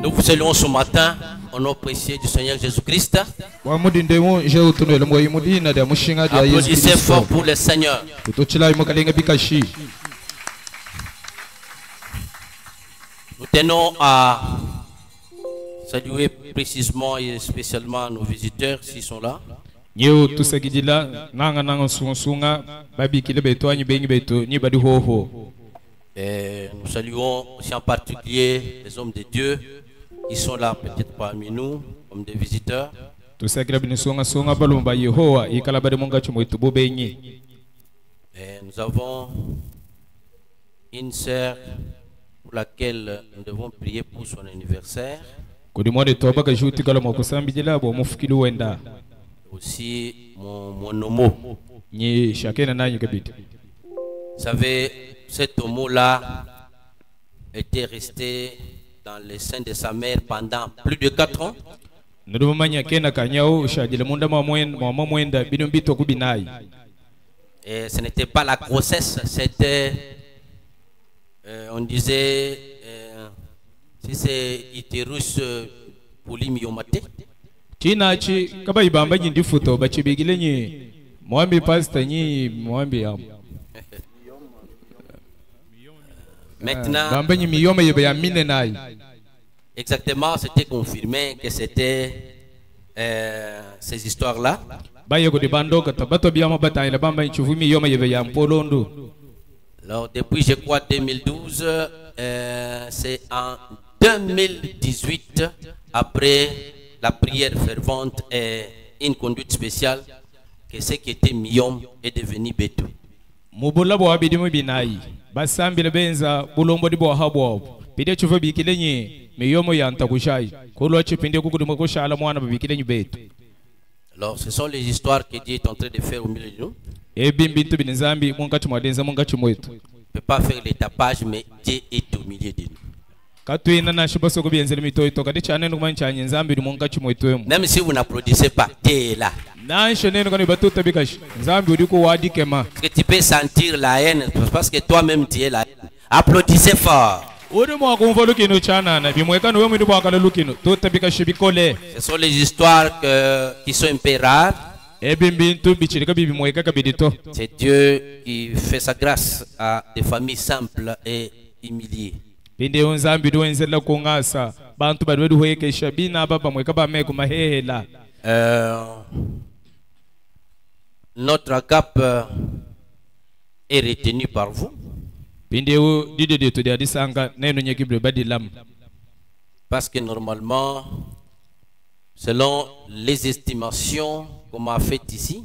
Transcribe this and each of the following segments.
Nous vous saluons ce matin au nom précieux du Seigneur Jésus-Christ. Applaudissez fort pour le Seigneur. Nous tenons à saluer précisément et spécialement nos visiteurs s'ils sont là. Et nous saluons aussi en particulier les hommes de Dieu qui sont là peut-être parmi nous comme des visiteurs. Et nous avons une sœur pour laquelle nous devons prier pour son anniversaire. Aussi mon homo. Vous savez, cet homo-là était resté dans le sein de sa mère pendant plus de 4 ans. Et ce n'était pas la grossesse, c'était, on disait, si c'est utérus polymyomate. Maintenant, exactement, c'était confirmé que c'était ces histoires-là. Alors, depuis, je crois, 2012, c'est en 2018, après la prière fervente et une conduite spéciale, que ce qui était myome est devenu bétou. Alors, ce sont les histoires que Dieu est en train de faire au milieu de nous. Il ne peut pas faire les tapages, mais Dieu est au milieu de nous. Même si vous n'applaudissez pas, Dieu est là. Parce que tu peux sentir la haine, parce que toi-même tu es la haine. Applaudissez fort. Ce sont les histoires qui sont un peu rares. C'est Dieu qui fait sa grâce à des familles simples et humiliées. Notre agape est retenu par vous. Parce que normalement, selon les estimations qu'on m'a faites ici,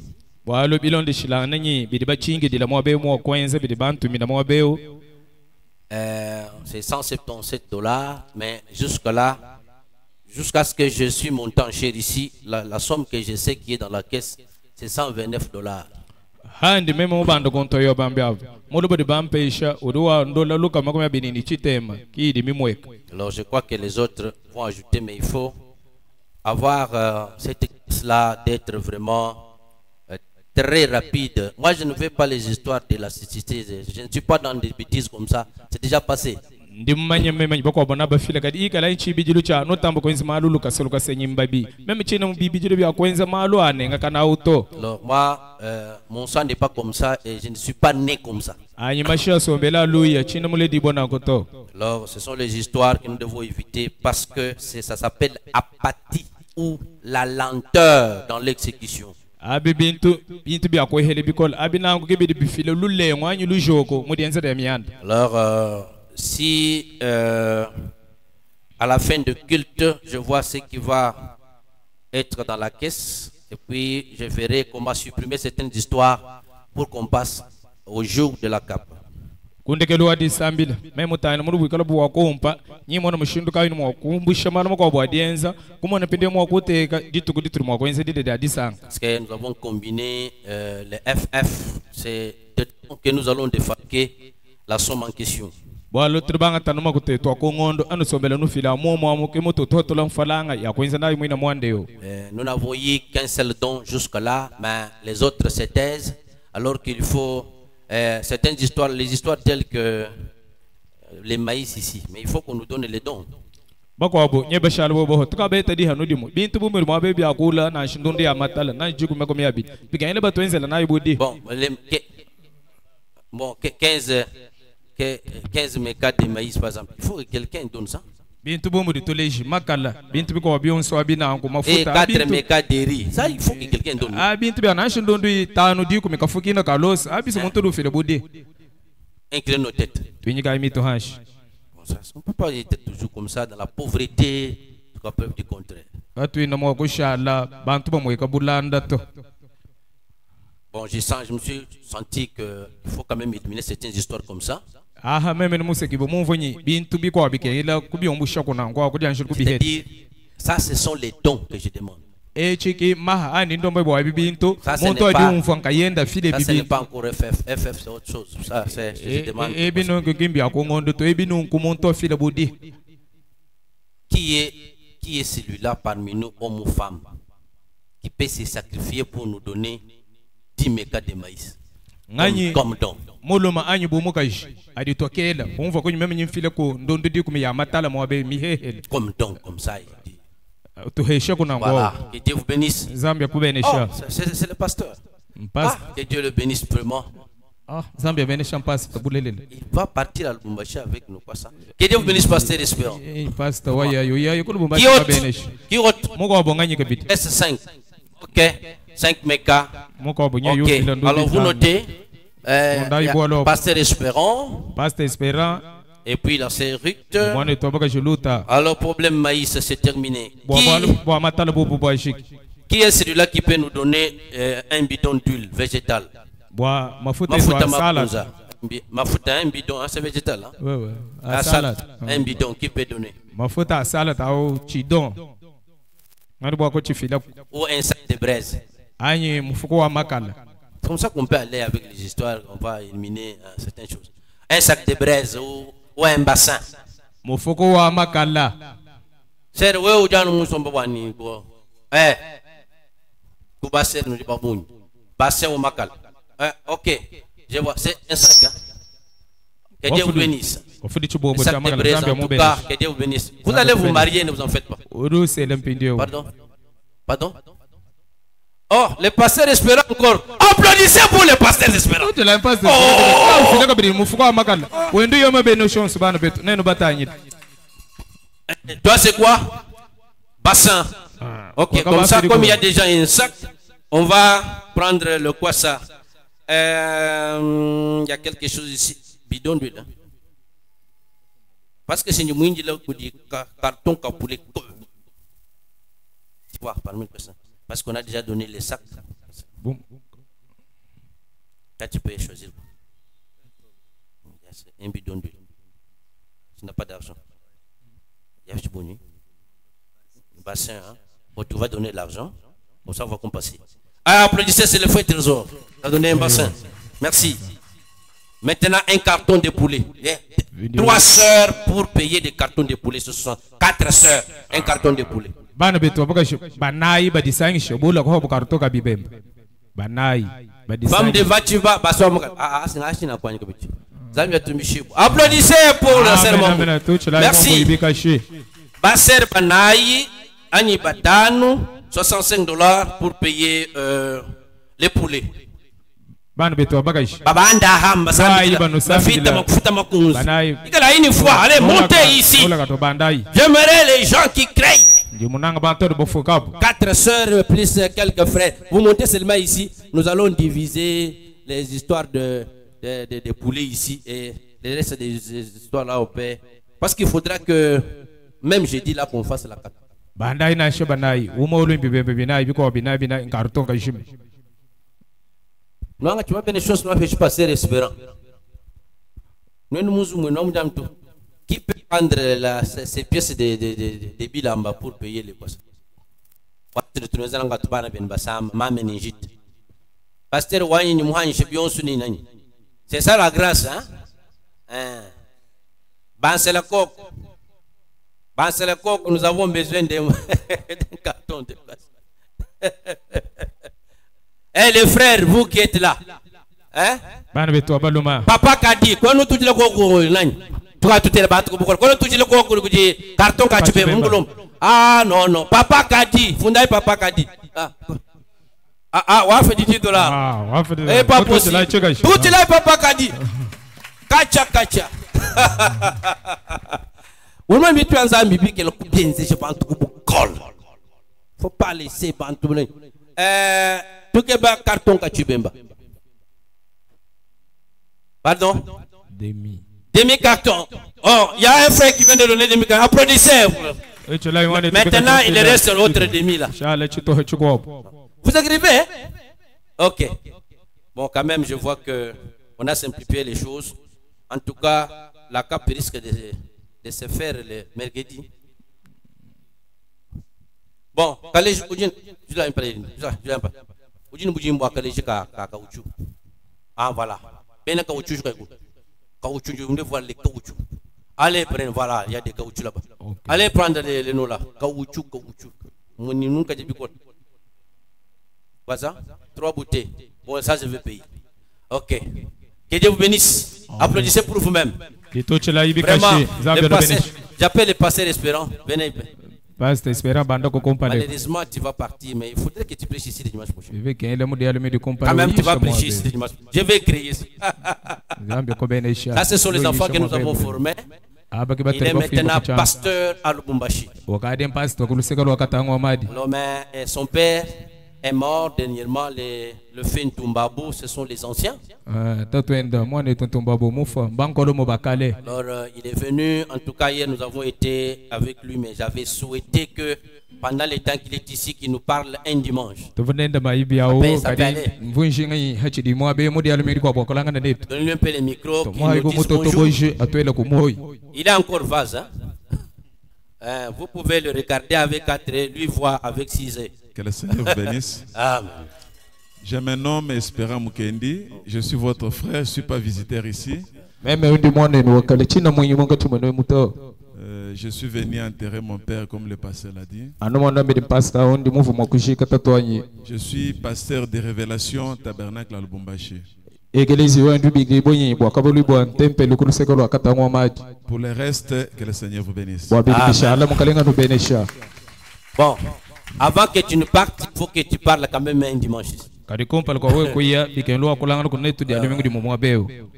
c'est $177, mais jusque-là, jusqu'à ce que je suis monté en chair ici, la somme que je sais qui est dans la caisse, c'est $129. Alors je crois que les autres vont ajouter, mais il faut avoir cette caisse-là d'être vraiment très rapide. Moi, je ne veux pas les histoires de la cécité. Je ne suis pas dans des bêtises comme ça. C'est déjà passé. Alors moi, mon sang n'est pas comme ça et je ne suis pas né comme ça. Alors ce sont les histoires que nous devons éviter parce que ça s'appelle apathie ou la lenteur dans l'exécution. Alors si à la fin de culte, je vois ce qui va être dans la caisse, et puis je verrai comment supprimer certaines histoires pour qu'on passe au jour de la cape. Parce que nous avons combiné les FF, c'est de temps que nous allons défalquer la somme en question. Nous n'avons eu qu'un seul don jusque-là, mais les autres se taisent, alors qu'il faut certaines histoires, les histoires telles que les maïs ici. Mais il faut qu'on nous donne les dons. Bakobo, Nebashalo, Tukabeta di Hanudimo, Bintu Bumur, baby Akula, and Shindundi Amatala, and Jukumakomiabi. Began about twins and I would. Bon, 15 mécas de maïs, par exemple. Il faut que quelqu'un donne ça. Bintu Bumur, Tulej, Makala, Bintu Bion, Soabina, et 4 mécas de riz. Ça, il faut que quelqu'un donne. Ah, Bintu Bianashin don't do it, Tano Duke, Mekafukina, Carlos, Abis Montodo Filabudi. Incline nos têtes. Twinigai to hash. On ne peut pas être toujours comme ça dans la pauvreté, jusqu'à preuve du contraire. Bon, je me suis senti qu'il faut quand même éliminer certaines histoires comme ça. C'est-à-dire, ça, ce sont les dons que je demande. Ça, ce n'est pas encore FF. FF, c'est autre chose. Ça, c'est je demande. Qui est celui-là parmi nous, hommes ou femmes, qui peut se sacrifier pour nous donner 10 mégas de maïs comme don? Comme don, comme ça. Voilà, que Dieu vous bénisse. Oh, c'est le pasteur. Que Dieu le bénisse vraiment. Il va partir à Lubumbashi avec nous, quoi ça. Que Dieu vous bénisse, pasteur Espérant. Qui autre? S5. Ok, 5 mégas. Ok, alors vous notez. Pasteur Espérant. Et puis la Ruth. Alors problème maïs, c'est terminé. Qui est celui-là qui peut nous donner un bidon d'huile végétale? Mafuta, un bidon, c'est végétal. Hein? Salade. Un bidon, qui peut donner? Mafuta, salade, ou chidon. Ou un sac de braise. C'est comme ça qu'on peut aller avec les histoires, on va éliminer certaines choses. Un sac de braise ou un bassin. C'est où nous sommes pas ni quoi. Bassin nous dit pas bon. Bassin ou makal. Ok, je vois, c'est un sac. Que Dieu vous bénisse. Un sac de braise en tout cas, que Dieu vous bénisse. Vous allez vous marier, ne vous en faites pas. Pardon? Oh, les pasteurs espérants encore. Applaudissez pour les pasteurs espérants. Toi, c'est quoi? Bassin. Ok, comme ça, comme il y a déjà un sac, on va prendre le quoi ça? Il y a quelque chose ici. Bidon d'huile. Parce que c'est une mouille là qui dit carton capoulé. Tu vois, parmi les personnes. Parce qu'on a déjà donné les sacs. Bon. Là, tu peux choisir. Un bidon d'huile. Tu n'as pas d'argent. Il y a du bonus. Bassin, hein. Bon, tu vas donner l'argent. Bon, ça, on va compasser. Ah, applaudissez, c'est le fouet trésor. Tu as donné un bassin. Merci. Maintenant, un carton de poulet. 3 sœurs pour payer des cartons de poulet. Ce sont 4 sœurs. Un carton de poulet. Femme de Vachiva, applaudissez pour le serment. Merci. Basser Banaï, Ani Batano, $65 pour payer les poulets. Une fois, allez, montez ici. J'aimerais les gens qui créent. 4 sœurs plus quelques frères. Vous montez seulement ici. Nous allons diviser les histoires de poulets ici et les restes des histoires là au père. Parce qu'il faudra que même jeudi là qu'on fasse la carte. Non, tu vas faire des choses, je suis passé espérant. Qui peut prendre ces pièces de bilamba pour payer les poissons? C'est ça la grâce, hein? Nous avons besoin d'un carton de place. Eh les frères, vous qui êtes là, hein? Papa Kadi, quand nous tous les Toi, tu t'es battu pour quoi? Tu le carton que ah non, non. Papa Kadi. Fundaï Papa Kadi. On fait $10. Ah, et pas possible. Tout est là, Papa Kadi. Kacha, kacha. On m'a mis tu en Zambie, que le coup bien, je pense que col. Faut pas laisser Bantou. Tu es carton que tu bemba. Pardon? Demi-carton. Oh, il y a un frère qui vient de donner demi-carton. Applaudissez. Maintenant, il reste l'autre demi là. Vous écrivez? Ok. Bon, quand même, je vois que on a simplifié les choses. En tout cas, la CAP risque de se faire le mercredi. Bon, collège, je l'ai pas dit. Ah, voilà. Bien caoutchouc, caoutchouc, je vais voir les caoutchoucs. Allez prendre, voilà, il y a des caoutchoucs là-bas. Allez prendre les noms là. Caoutchouc, caoutchouc. Mon nom, que j'ai vu quoi? Voilà, 3 bouteilles. Bon, ça, je vais payer. Ok. Que Dieu vous bénisse. Applaudissez pour vous-même. Vraiment, j'appelle le pasteur espérant. Venez. Malheureusement, tu vas partir, mais il faudrait que tu prêches ici le dimanche prochain. Quand même, tu vas prêcher ici le dimanche prochain. Je vais créer ça. Ça, ce sont les enfants que nous avons formés. Il est maintenant pasteur à Lubumbashi. Son père est mort dernièrement. Le Fentumbabo, ce sont les anciens. Alors, il est venu. En tout cas, hier, nous avons été avec lui, mais j'avais souhaité que pendant le temps qu'il est ici, qu'il nous parle un dimanche. Donnez-lui un peu les micros. Il est encore vase. Hein? Vous pouvez le regarder avec 4 yeux, lui voir avec 6 yeux. Que le Seigneur vous bénisse. Amen. Je me nomme Espérant Mukendi. Je suis votre frère, je ne suis pas visiteur ici. Je suis venu enterrer mon père, comme le pasteur l'a dit. Je suis pasteur de Révélation Tabernacle à Lubumbashi. Pour le reste, que le Seigneur vous bénisse. Bon, avant que tu ne partes, il faut que tu parles quand même un dimanche.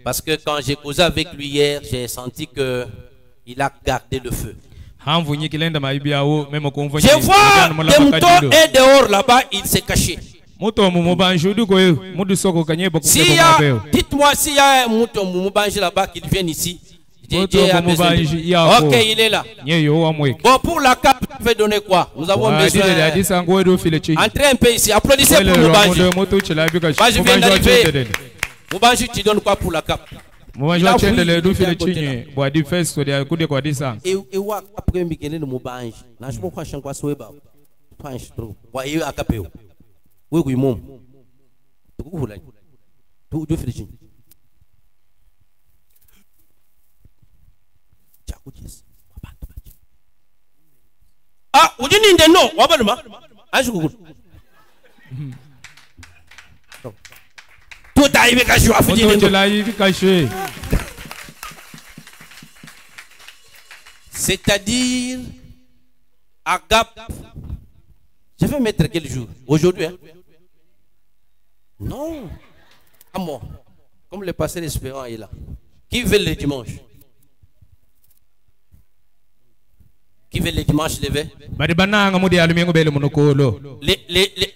Parce que quand j'ai causé avec lui hier, j'ai senti que il a gardé le feu. Je vois des moutons et dehors là-bas, il s'est caché. Dites-moi s'il y a un mouton Moubange là-bas qui vient ici. Ok, il est là. Bon, pour la cape, tu veux donner quoi? Nous avons besoin. Entrez un peu ici. Applaudissez pour Moubange. Je viens d'arriver. Moubange, tu donnes quoi pour la cape? Et après, Miguel de Moubange. Je ne sais pas si ah, vous dites non, tout arrivé caché. C'est-à-dire, Agap, je vais mettre quel jour? Aujourd'hui, hein? Non. À moi. Comme le pasteur espérant est là. Qui veut le dimanche? Qui veut le dimanche lever?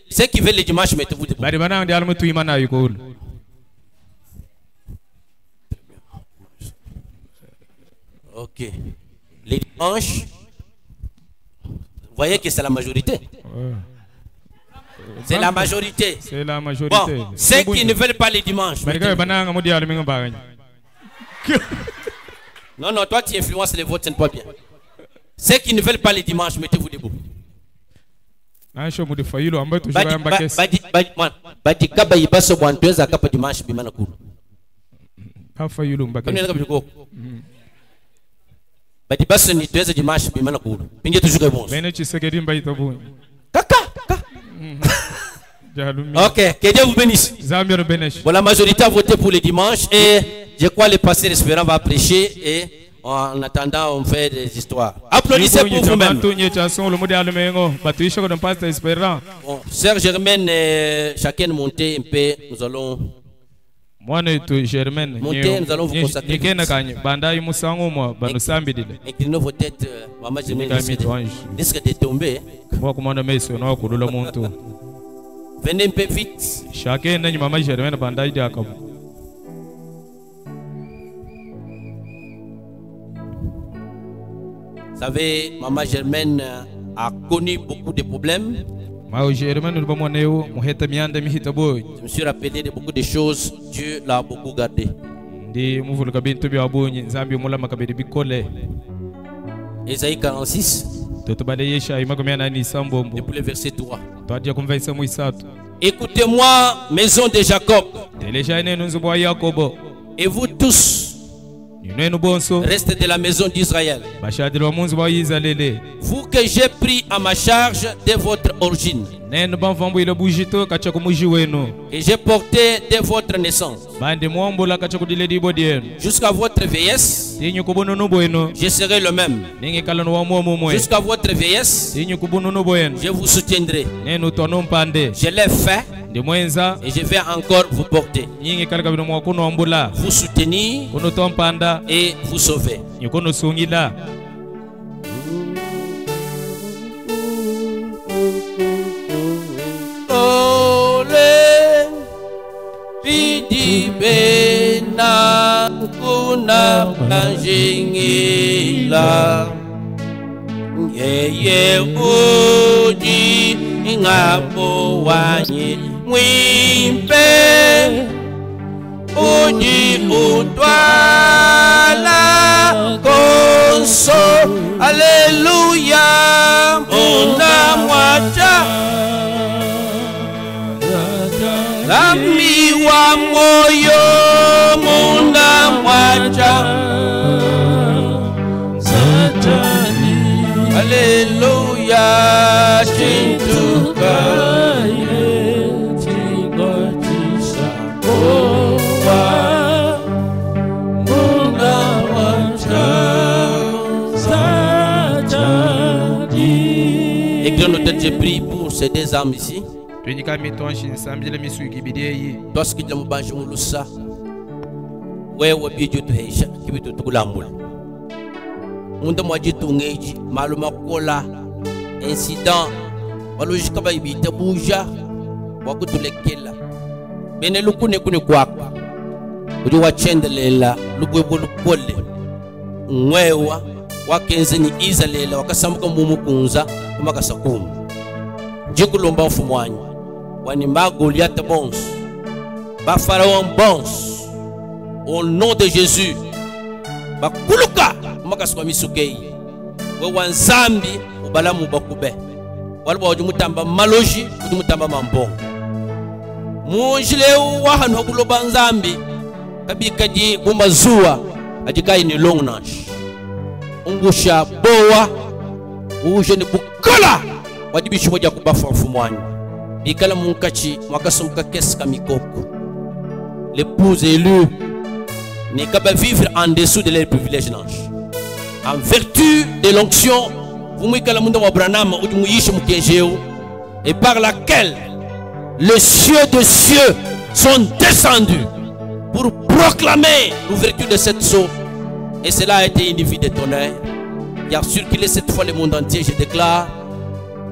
Ceux qui veulent le dimanche, mettez-vous debout. Ok. Les dimanches, vous voyez que c'est la majorité. C'est la majorité. C'est la majorité. Bon, ceux qui ne veulent pas les dimanches. Non, non, toi tu influences les votes, ce n'est pas bien. Ceux qui ne veulent pas les dimanches, mettez-vous debout. Ok, que Dieu vous bénisse. Bon, la majorité a voté pour les dimanches et je crois que le pasteur espérant va prêcher et En attendant, on fait des histoires. Applaudissez pour vous-même. Bon, Sœur Germaine, chacun monter un peu. Nous allons monter, nous allons vous consacrer. Inclinez vos têtes, Maman Germaine risque de tomber. Venez un peu vite. Vous savez, Maman Germaine a connu beaucoup de problèmes. Je me suis rappelé de beaucoup de choses. Dieu l'a beaucoup gardé. Ésaïe 46, depuis le verset 3. Écoutez-moi, maison de Jacob, et vous tous, restez de la maison d'Israël, vous que j'ai pris à ma charge de votre origine, que j'ai porté de votre naissance, jusqu'à votre vieillesse, je serai le même. Jusqu'à votre vieillesse, je vous soutiendrai. Je l'ai fait et je vais encore vous porter, vous soutenir et vous sauver. Ole pidi bena kuna kanjingila yeye uji ngapo wanyi mwimpe uji utwala konso aleluya muna mwacha Lami wa moyo muna mwacha Aleluya chintuka Chingotisha Owa Muna mwacha Satani. Éclaire nos têtes, j'ai prié pour ces deux âmes ici. Parce que nous avons ça, wewe bijo tuheisha kibitu tukulambula. Munda mwajitu ngeji maluma kola incident walojika baibita buja wakutulekela. Bene lukune kune kwako. Uji wachendelela lugwebo lukole. Mwewa wakenzeni izalela wakasamuka mumukunza kumakasakuma. Jikulomba mfumwanyi. Wanima Goliath bons, ba Pharaon bons, au nom de Jésus, ba kuluka makaswa misukei, we wanzambi ubalamu bakube, walba wajumutamba maloji, wajumutamba mambo. Mujile wahanu kuloba nzambi, kabikaji bumazua, ajikai ni long nash, ungusha boa, uje ni bukala, wajibishi moja kubafa mfumwanyi. Bikala munkachi mwakasumka keska mikoko. L'épouse élue n'est qu'à vivre en dessous de leurs privilèges. En vertu de l'onction, vous m'ikala munda wa branam ou du mouyish mukengeo, et par laquelle les cieux de cieux sont descendus pour proclamer l'ouverture de cette sceau. Et cela a été une vie de tonnerre qui a circulé cette fois le monde entier. Je déclare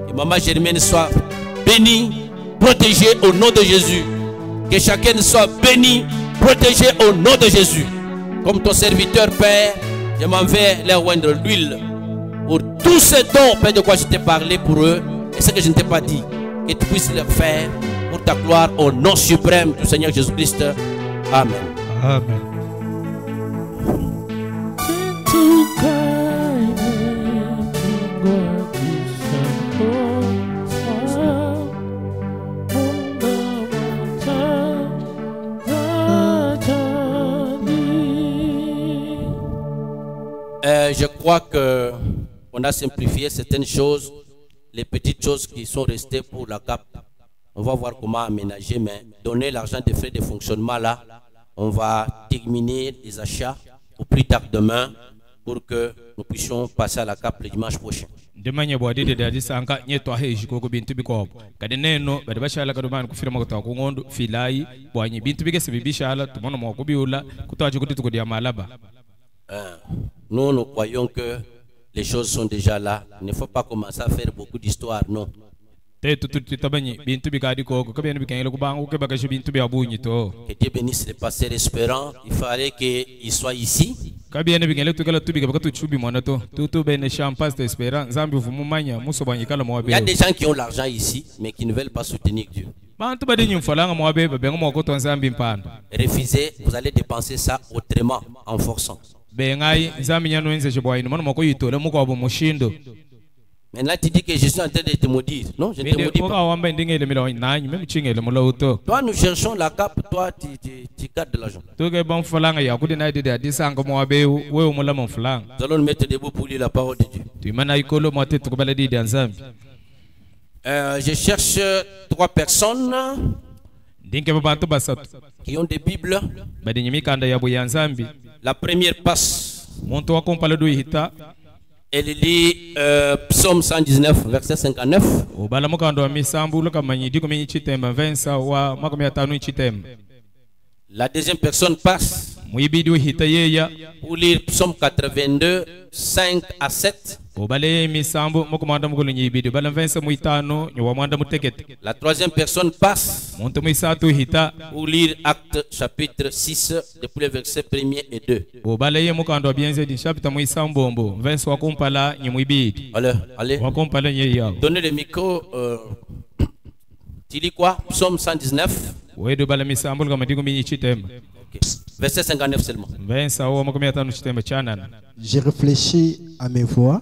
que Maman Germaine soit bénie, protégé au nom de Jésus. Que chacun soit béni, protégé au nom de Jésus. Comme ton serviteur, Père, je m'en vais leur rendre l'huile pour tous ces dons, Père, de quoi je t'ai parlé pour eux, et ce que je ne t'ai pas dit, que tu puisses le faire pour ta gloire au nom suprême du Seigneur Jésus-Christ. Amen. Amen. Je crois qu'on a simplifié certaines choses, les petites choses qui sont restées pour la CAP. On va voir comment aménager, mais donner l'argent des frais de fonctionnement là, on va terminer les achats au plus tard demain pour que nous puissions passer à la CAP le dimanche prochain. Demanya bwadi de dadi sanka nyeto aheji koko bintu bikobo kadi neno badi bashala kadumana kufira makota kungondo filai bwanyi bintu bigese bibishala tumono mokubiula kutwaje kuti tukodia malaba. Nous nous croyons que les choses sont déjà là. Il ne faut pas commencer à faire beaucoup d'histoires, non. Que Dieu bénisse les pasteurs espérants. Il fallait qu'ils soient ici. Il y a des gens qui ont l'argent ici, mais qui ne veulent pas soutenir Dieu. Refusez, vous allez dépenser ça autrement, en forçant. Maintenant, tu dis que je suis en train de te maudire. Non, je ne te maudis pas. Toi, nous cherchons la cape, toi, tu gardes de l'argent. Nous allons nous mettre debout pour lire la parole de Dieu. Je cherche 3 personnes qui ont des Bibles. La première passe. Elle lit Psaume 119, verset 59. La deuxième personne passe pour lire Psaume 82, 5 à 7. La troisième personne passe pour lire Actes chapitre 6, depuis le verset 1er et 2. Allez, donnez le micro. Tu lis quoi? Psaume 119. Verset 59 seulement. J'ai réfléchi à mes voix.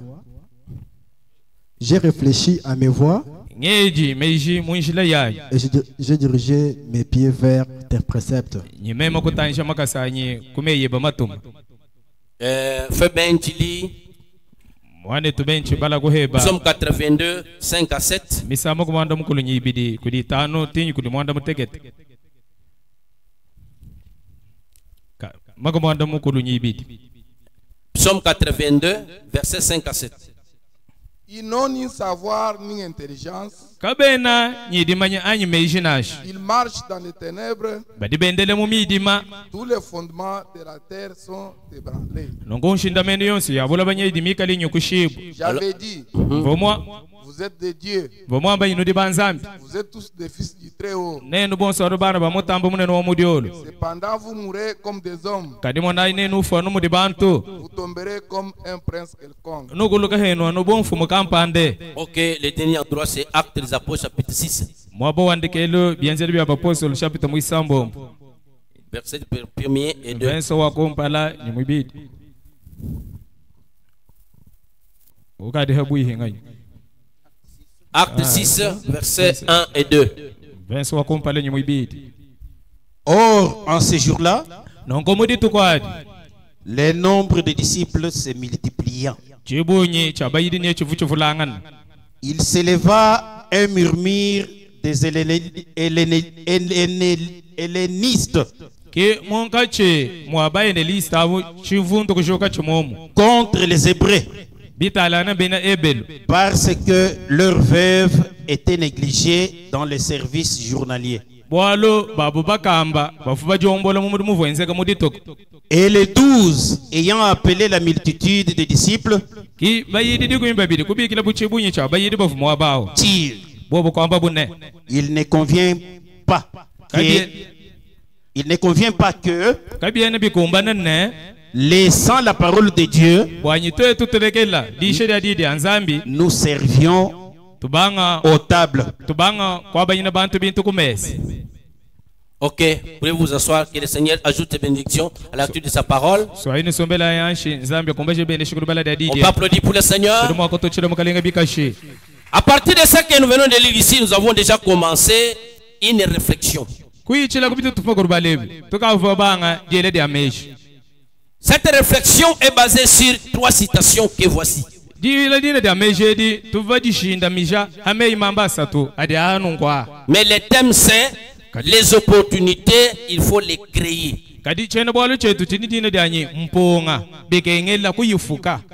J'ai réfléchi à mes voix. Et j'ai dirigé mes pieds vers tes préceptes. Fais bien, tu lis Psaume 82, 5 à 7. Psaume 82, verset 5 à 7. Ils n'ont ni savoir ni intelligence. Ils marchent dans les ténèbres. Tous les fondements de la terre sont ébranlés. J'avais dit, vous êtes des dieux. Vous êtes tous des fils du Très-Haut. Cependant, vous mourrez comme des hommes. Vous tomberez comme un prince quelconque. Ok, le dernier endroit c'est Actes des Apôtres chapitre 6. Verset 1er et 2. Acte 6, versets 1 et 2. Or, en ce jour-là, les nombres des disciples se multipliant, il s'éleva un murmure des hellénistes contre les Hébreux, parce que leurs veuves étaient négligées dans les services journaliers. Et les 12, ayant appelé la multitude des disciples, dirent, il ne convient pas que, laissant la parole de Dieu, nous servions aux tables. Ok, pouvez vous asseoir, que le Seigneur ajoute des bénédictions à la lecture de sa parole. On peut applaudir pour le Seigneur. À partir de ce que nous venons de lire ici, nous avons déjà commencé une réflexion. Cette réflexion est basée sur 3 citations que voici. Mais le thème c'est les opportunités, il faut les créer.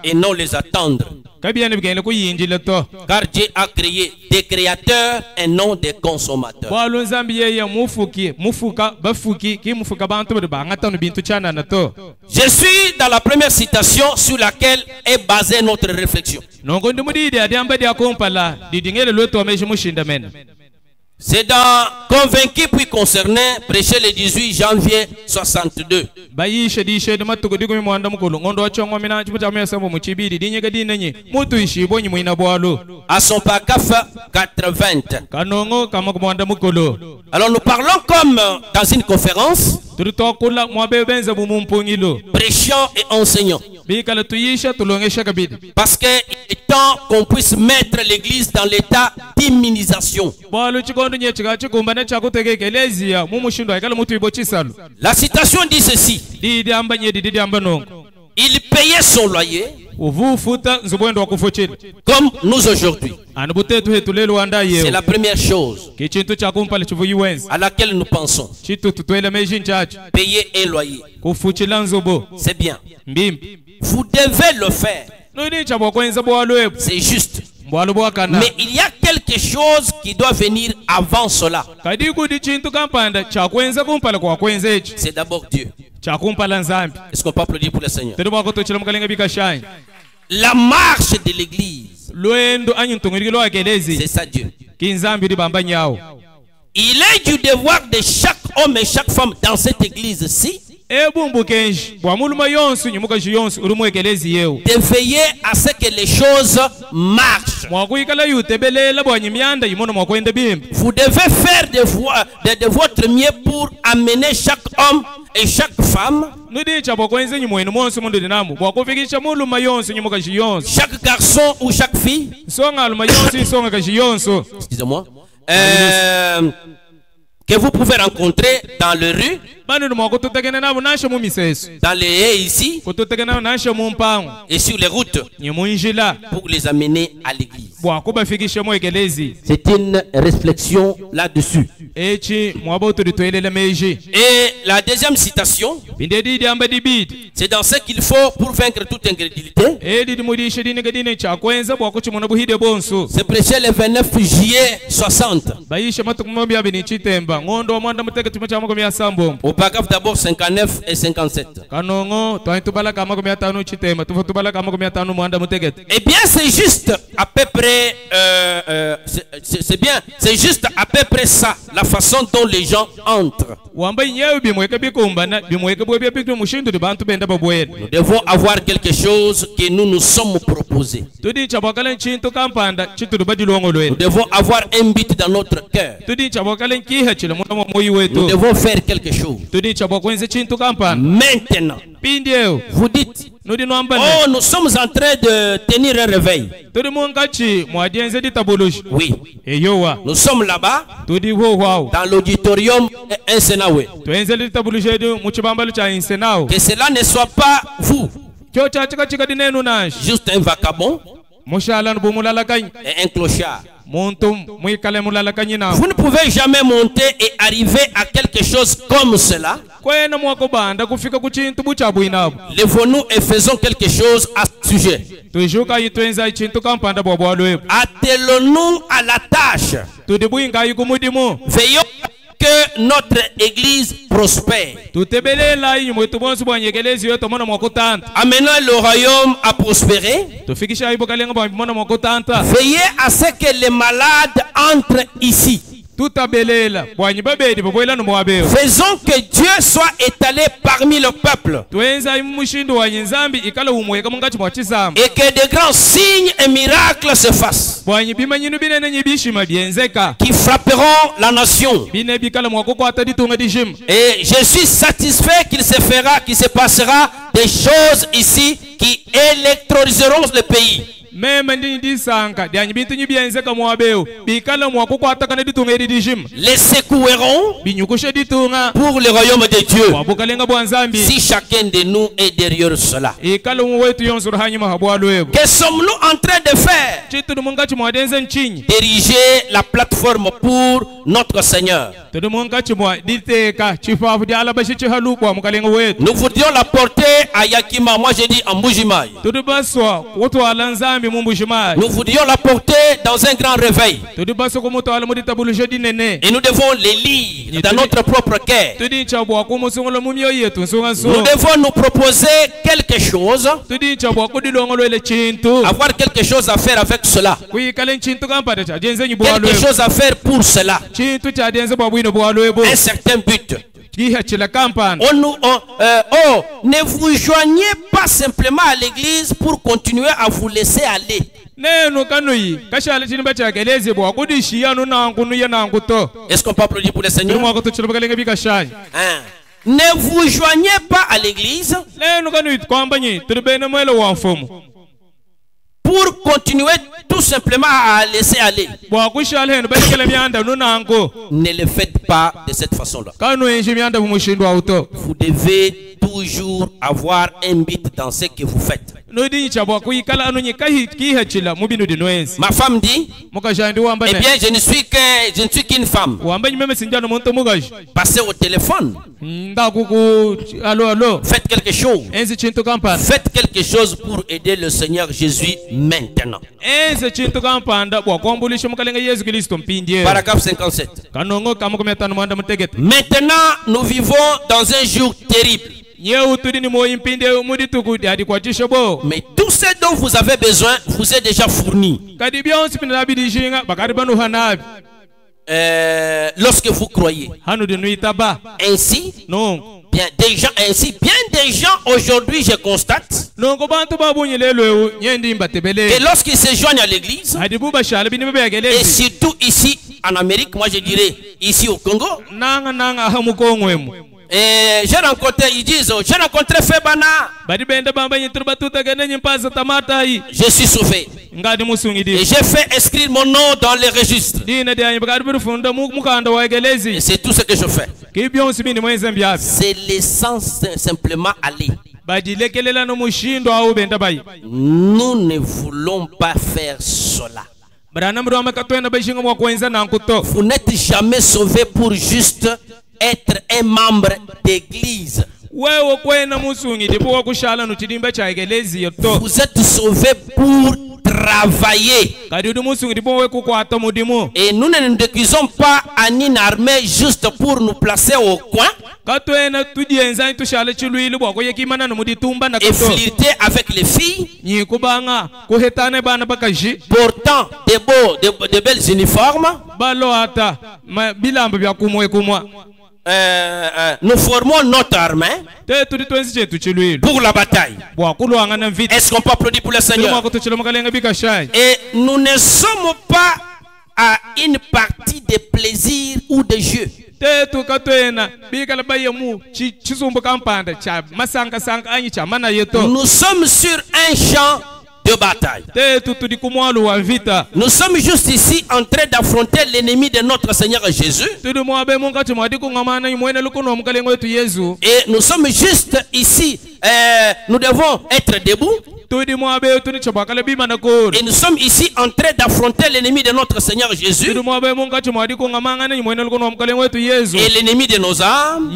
et non les attendre. Car Dieu a créé des créateurs et non des consommateurs. Je suis dans la première citation sur laquelle est basée notre réflexion. C'est dans Convaincu puis Concerné, prêché le 18 janvier 62. À son paragraphe 80. Alors nous parlons comme dans une conférence, prêchant et enseignant. Parce qu'il est temps qu'on puisse mettre l'église dans l'état d'immunisation. La citation dit ceci. Il payait son loyer comme nous aujourd'hui. C'est la première chose à laquelle nous pensons. Payer un loyer. C'est bien. Vous devez le faire. C'est juste. Mais il y a quelque chose qui doit venir avant cela. C'est d'abord Dieu. Est-ce qu'on peut applaudir pour le Seigneur? La marche de l'église, c'est ça Dieu. Il est du devoir de chaque homme et chaque femme dans cette église-ci de veiller à ce que les choses marchent. Vous devez faire de votre mieux pour amener chaque homme et chaque femme, chaque garçon ou chaque fille, excusez-moi, que vous pouvez rencontrer dans les rues, dans les haies ici, et sur les routes, pour les amener à l'église. C'est une réflexion là-dessus. Et la deuxième citation, c'est dans ce qu'il faut pour vaincre toute incrédulité. C'est prêché le 29 juillet 60. Au paragraphe d'abord 59 et 57. Eh bien, c'est juste à peu près, c'est juste à peu près ça, la façon dont les gens entrent. Nous devons avoir quelque chose que nous nous sommes proposés. Nous devons avoir un but dans notre cœur. Nous devons faire quelque chose. Maintenant, vous dites, oh, nous sommes en train de tenir un réveil. Oui. Nous sommes là-bas, dans l'auditorium Insenawe. Que cela ne soit pas vous, juste un vagabond et un clochard. Vous ne pouvez jamais monter et arriver à quelque chose comme cela. Lèvons-nous et faisons quelque chose à ce sujet. Attelons-nous à la tâche. Veillons que notre église prospère. Amenons le royaume à prospérer. Veillez à ce que les malades entrent ici. Faisons que Dieu soit étalé parmi le peuple. Et que de grands signes et miracles se fassent. Qui frapperont la nation. Et je suis satisfait qu'il se passera des choses ici qui électriseront le pays. les secoueront pour le royaume de Dieu. Si chacun de nous est derrière cela. Que sommes-nous en train de faire? Diriger la plateforme pour notre Seigneur. Nous voudrions la porter à Yakima. Moi j'ai dit en Mbujimaï. Nous voudrions la porter dans un grand réveil. Et nous devons les lire dans notre propre cœur. Nous devons nous proposer quelque chose. Avoir quelque chose à faire avec cela. Quelque chose à faire pour cela. Un certain but. Ne vous joignez pas simplement à l'église pour continuer à vous laisser aller. Est-ce qu'on peut applaudir pour le Seigneur? Ne vous joignez pas à l'église pour continuer tout simplement à laisser aller. Ne le faites pas de cette façon-là. Vous devez toujours avoir un but dans ce que vous faites. Ma femme dit, eh bien je ne suis qu'une femme. Passez au téléphone. Faites quelque chose. Faites quelque chose pour aider le Seigneur Jésus maintenant. Paragraphe 57. Maintenant nous vivons dans un jour terrible. Mais tout ce dont vous avez besoin vous est déjà fourni. Lorsque vous croyez. Ainsi, bien des gens aujourd'hui, je constate que lorsqu'ils se joignent à l'église, et surtout ici en Amérique, moi je dirais ici au Congo, et j'ai rencontré, ils disent, j'ai rencontré Febana. Je suis sauvé. Et j'ai fait inscrire mon nom dans les registres. Et c'est tout ce que je fais. C'est l'essence simplement aller. Nous ne voulons pas faire cela. Vous n'êtes jamais sauvé pour juste être un membre d'église. Vous êtes sauvé pour travailler. Et nous ne nous déguisons pas en une armée juste pour nous placer au coin et flirter avec les filles, portant de belles uniformes. Nous formons notre armée pour la bataille. Est-ce qu'on peut applaudir pour le Seigneur? Et nous ne sommes pas à une partie de plaisir ou de jeu. Nous sommes sur un champ de bataille. Nous sommes juste ici en train d'affronter l'ennemi de notre Seigneur Jésus. Et nous sommes juste ici. Nous devons être debout. Et nous sommes ici en train d'affronter l'ennemi de notre Seigneur Jésus. Et l'ennemi de nos âmes.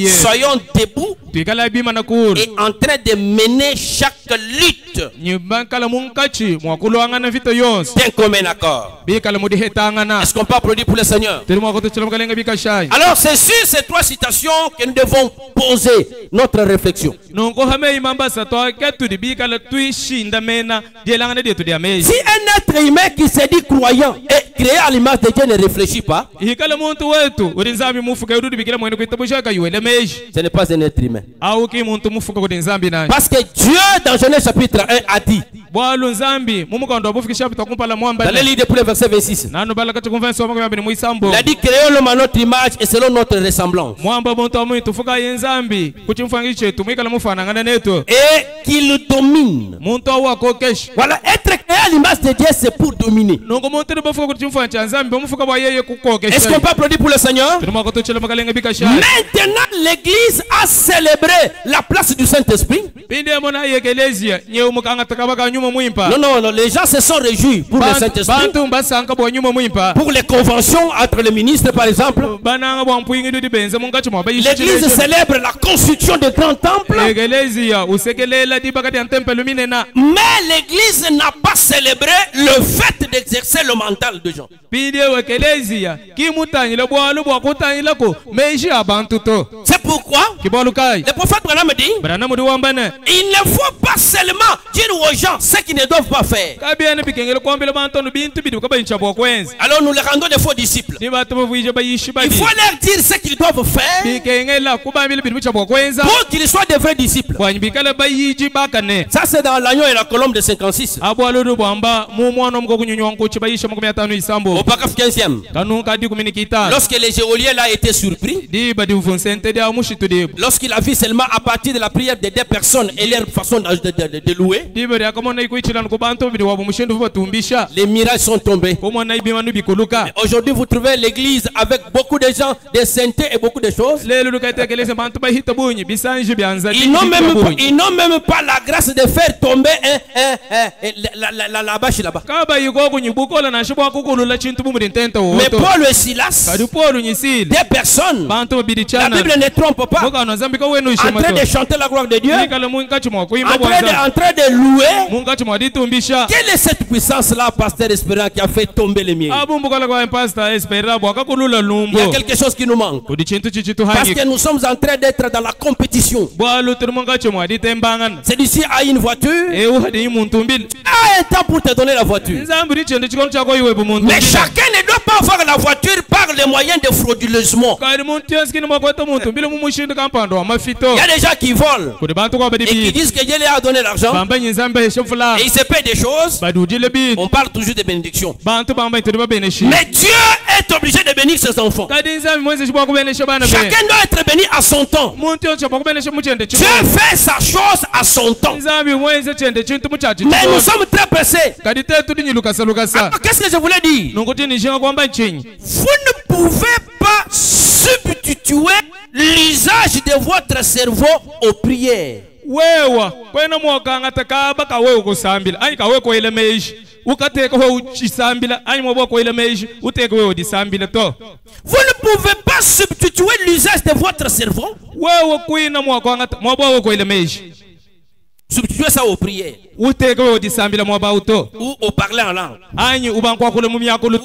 Soyons debout et en train de mener chaque lutte d'un commun accord. Est-ce qu'on peut applaudir pour le Seigneur? Alors c'est sur ces trois citations que nous devons poser notre réflexion. Si un être humain qui se dit croyant et créé à l'image de Dieu ne réfléchit pas, ce n'est pas un être humain. Parce que Dieu dans Genèse chapitre 1 a dit, bwalu nzambi mumukondo obufikisha bitakumpala mwamba. Allez lire depuis le verset 26. Nanu bala kati convention wa mwamba ni muisambo. Il a dit créons-le à notre image et selon notre ressemblance. Mwamba muntu amu tufuka yenzambi kuchimfangi chetu mwikala mufana ngana neto. Et qu'il domine. Muntu wa kokesh. Voilà, être créé à l'image de Dieu c'est pour dominer. Nongo muntu bafuka kuchimfanya chanzambi mufuka bwa yeye kukokesh. Est-ce qu'on peut applaudir pour le Seigneur? Maintenant l'église a célébré la place du Saint-Esprit. Non, non, non, les gens se sont réjouis pour le Saint-Esprit. Pour les conventions entre les ministres, par exemple. L'église célèbre la construction de grands temples. Mais l'église n'a pas célébré le fait d'exercer le mental de gens. C'est pourquoi le prophète Branham dit il ne faut pas seulement dire aux gens ce qu'ils ne doivent pas faire. Alors nous les rendons des faux disciples. Il faut leur dire ce qu'ils doivent faire pour qu'ils soient des vrais disciples. Ça c'est dans l'agneau et la colombe de 56. Au paragraphe 15e. Lorsque les géoliens là étaient surpris, lorsqu'il a vu seulement à partir de la prière de deux personnes et leur façon de louer, les miracles sont tombés. Aujourd'hui vous trouvez l'église avec beaucoup de gens, des saintetés et beaucoup de choses. Ils n'ont même pas la grâce de faire tomber la bâche là-bas. Mais Paul et Silas, des personnes, la Bible ne trompe pas, en train de chanter la gloire de Dieu, en train de louer. Quelle est cette puissance-là, pasteur Espérant, qui a fait tomber les miens? Il y a quelque chose qui nous manque. Parce que nous sommes en train d'être dans la compétition. C'est d'ici à une voiture, un temps pour te donner la voiture. Mais chacun ne doit pas avoir la voiture par les moyens de frauduleusement. Il y a des gens qui volent et qui disent que Dieu leur a donné l'argent et ils se paient des choses. On parle toujours de bénédiction. Mais Dieu est obligé de bénir ses enfants. Chacun doit être béni à son temps. Dieu fait sa chose à son temps. Mais nous sommes très pressés. Qu'est-ce que je voulais dire? Vous ne pouvez pas substituer l'usage de votre cerveau aux prières. Vous ne pouvez pas substituer l'usage de votre cerveau. Substituer ça aux prières. Ou au parler en langue. Ou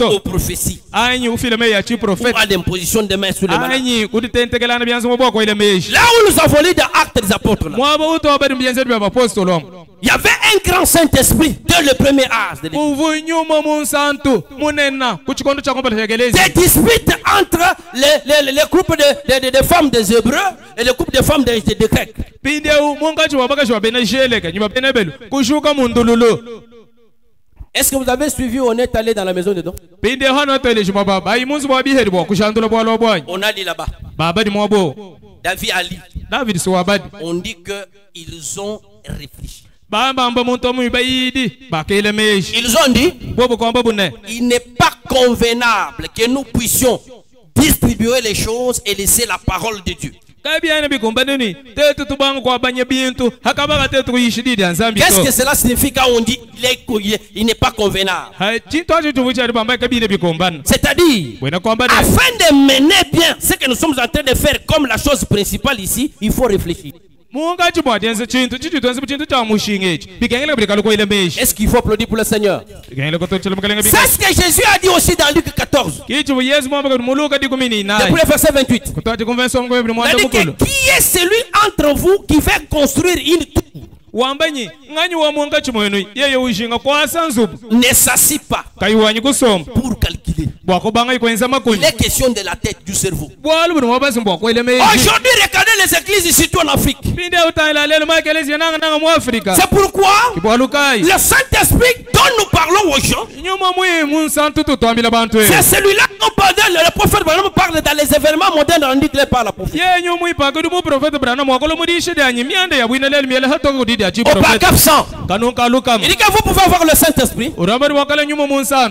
aux prophéties. Ou à l'imposition des mains sur les malades. Là où nous avons lu dans Actes des Apôtres, il y avait un grand Saint-Esprit dès le premier âge de l'Église. Des disputes entre les groupes de femmes des Hébreux et les groupes de femmes des Grecs. Est-ce que vous avez suivi, on est allé dans la maison dedans? On a dit là-bas. David a dit. On dit qu'ils ont réfléchi. Ils ont dit il n'est pas convenable que nous puissions distribuer les choses et laisser la parole de Dieu. Qu'est-ce que cela signifie quand on dit il n'est pas convenable? C'est-à-dire, afin de mener bien ce que nous sommes en train de faire comme la chose principale ici, il faut réfléchir. Est-ce qu'il faut applaudir pour le Seigneur? C'est ce que Jésus a dit aussi dans Luc 14. Depuis le verset 28. Il a dit que qui est celui entre vous qui veut construire une tour? Ne s'assit pas pour calculer. Il est question de la tête, du cerveau. Aujourd'hui, regardez les églises surtout en Afrique. C'est pourquoi le Saint-Esprit dont nous parlons aux gens, c'est celui-là dont le prophète parle dans les événements modernes dans le par la prophétie. Au paragraphe 100, il dit que vous pouvez avoir le Saint-Esprit,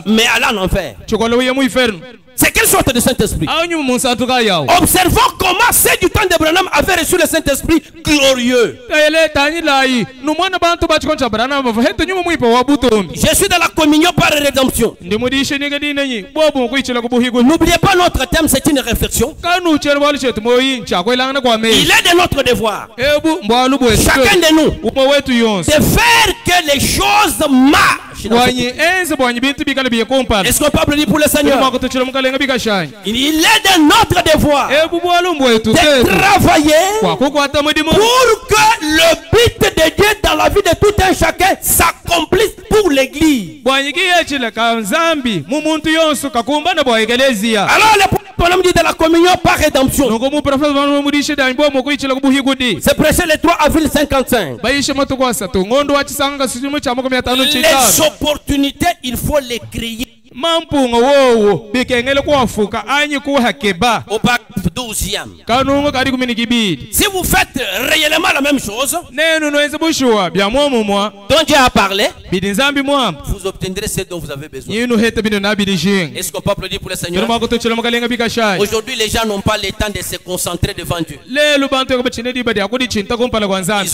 mais aller en enfer. C'est quelle sorte de Saint-Esprit? Observons comment ceux du temps d'Abraham avaient reçu le Saint-Esprit glorieux. Je suis dans la communion par rédemption. N'oubliez pas notre thème, c'est une réflexion. Il est de notre devoir, chacun de nous, de faire que les choses marchent. Est-ce qu'on peut applaudir pour le Seigneur? Il est de notre devoir de travailler pour que le but de Dieu dans la vie de tout un chacun s'accomplisse pour l'église. Alors le prophète dit de la communion par rédemption. C'est prêché le 3 avril 55. Les opportunités, il faut les créer. Au paragraphe 12e. Si vous faites réellement la même chose dont Dieu a parlé, vous obtiendrez ce dont vous avez besoin. Est-ce qu'on peut applaudir pour le Seigneur? Aujourd'hui, les gens n'ont pas le temps de se concentrer devant Dieu. Ils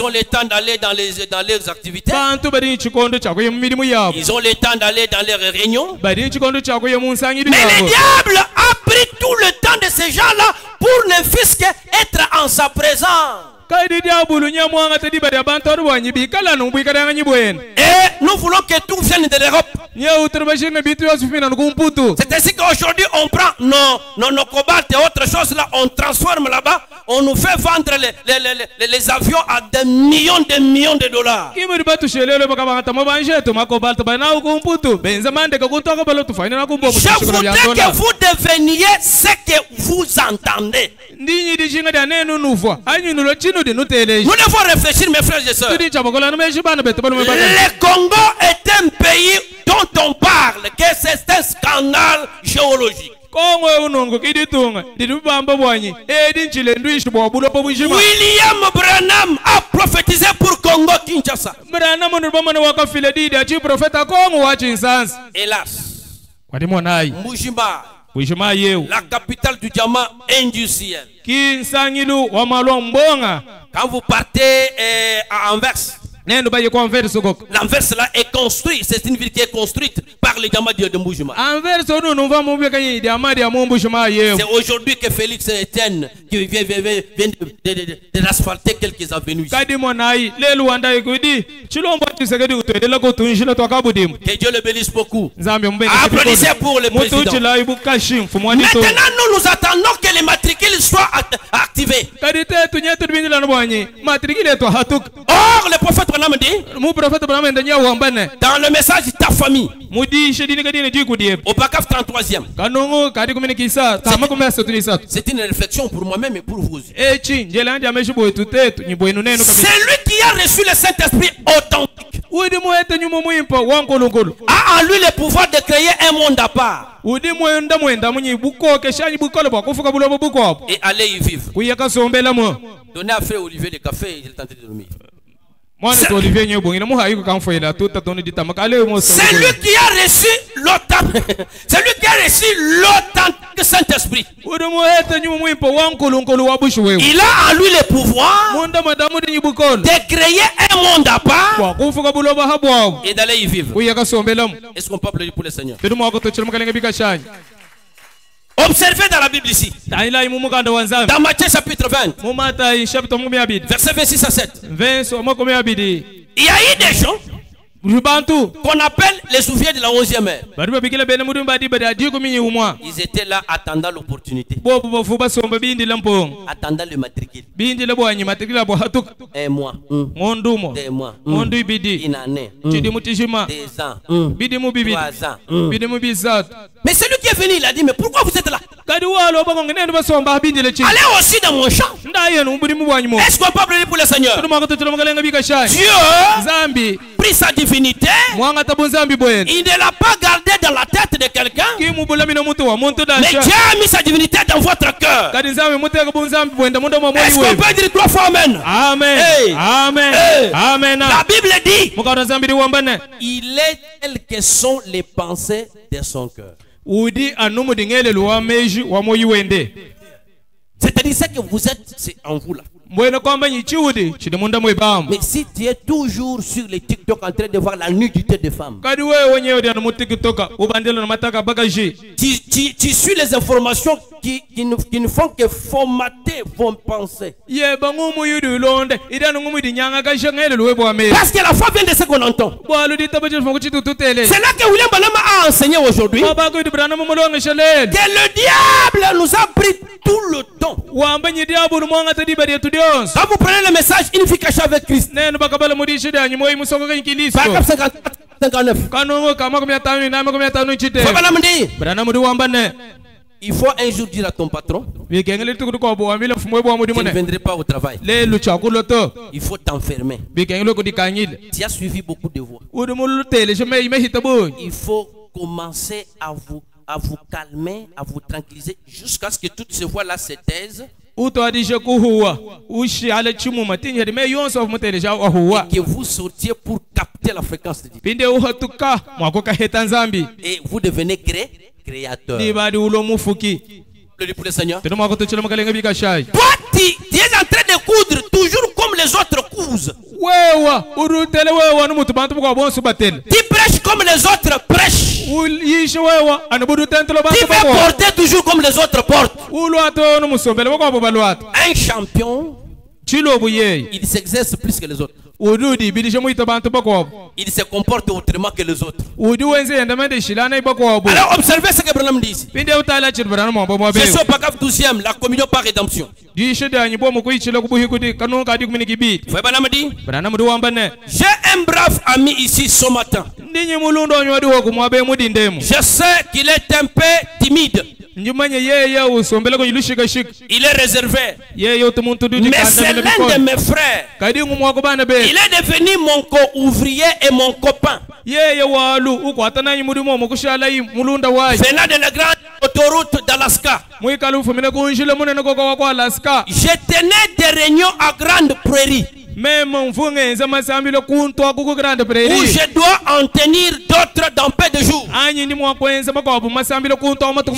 ont le temps d'aller dans leurs activités. Ils ont le temps d'aller dans leurs réunions. Mais le diable a pris tout le temps de ces gens-là pour ne fût-ce qu'être en sa présence. Et nous voulons que tout vienne de l'Europe. C'est ainsi qu'aujourd'hui on prend nos cobaltes et autres choses là, on transforme là-bas, on nous fait vendre les avions à des millions de dollars. Je voudrais que vous deveniez ce que vous entendez. Nous devons réfléchir, mes frères et sœurs. Le Congo est un pays dont on parle que c'est un scandale géologique. William Branham a prophétisé pour Congo Kinshasa. Hélas, Mujimba, la capitale du diamant industriel. Quand vous partez à Anvers, l'Anvers là est construit, c'est une ville qui est construite par les diamants de Mujima. C'est aujourd'hui que Félix Etienne qui vient de l'asphalter quelques avenues. Que Dieu le bénisse beaucoup. Applaudissez pour le président. Maintenant nous attendons que les matricules soient activées. Or le prophète dit, dans le message ta famille, au paragraphe 33e, c'est une réflexion pour moi-même et pour vous. Celui qui a reçu le Saint-Esprit authentique a en lui le pouvoir de créer un monde à part et aller y vivre. Donnez à frère Olivier le café, il est tenté de dormir. Celui qui a reçu l'authentique Saint-Esprit, il a en lui le pouvoir de créer un monde à part et d'aller y vivre. Est-ce qu'on peut applaudir pour le Seigneur? Observez dans la Bible ici, dans Matthieu chapitre 20, verset 26 à 7. Il y a eu des gens qu'on appelle les ouvriers de la 11e heure. Ils étaient là attendant l'opportunité, attendant le matricule. Un mois, 2 mois, une année, 2 ans, 3 ans. Mais celui qui est venu, il a dit, mais pourquoi vous êtes là? Allez aussi dans mon champ. Est-ce qu'on peut prier pour le Seigneur? Dieu prit sa divinité. Il ne l'a pas gardé dans la tête de quelqu'un. Mais Dieu a mis sa divinité dans votre cœur. Est-ce qu'on peut dire 3 fois Amen? Amen. Hey. Amen. Hey. Amen. La Bible dit, il est tel que sont les pensées de son cœur. C'est-à-dire ce que vous êtes, c'est en vous là. Mais si tu es toujours sur les TikTok en train de voir la nudité des femmes, tu suis les informations qui ne font que formater vos pensées. Parce que la foi vient de ce qu'on entend. C'est là que William Balama a enseigné aujourd'hui que le diable nous a pris tout le temps. Quand vous prenez le message unification avec Christ, paragraphe 59. Il faut un jour dire à ton patron, tu ne viendrais pas au travail. Il faut t'enfermer. Tu as suivi beaucoup de voix. Il faut commencer à vous calmer, à vous tranquilliser, jusqu'à ce que toutes ces voix-là se taisent. Et que vous sortiez pour capter la fréquence de Dieu. Et vous devenez créateur. Pour le Seigneur. Toi, tu es en train de coudre toujours comme les autres cousent. Tu prêches comme les autres prêchent. Tu vas porter toujours comme les autres portent. Un champion, il s'exerce plus que les autres. Il se comporte autrement que les autres. Alors observez ce que Branham dit ici. Je suis au paragraphe 12e, la communion par rédemption. Branham dit, j'ai un brave ami ici ce matin. Je sais qu'il est un peu timide. Il est réservé. Mais c'est l'un de mes frères. Il est devenu mon co-ouvrier et mon copain. Venant de la grande autoroute d'Alaska. Je tenais des réunions à Grande Prairie, où je dois en tenir d'autres dans peu de jours.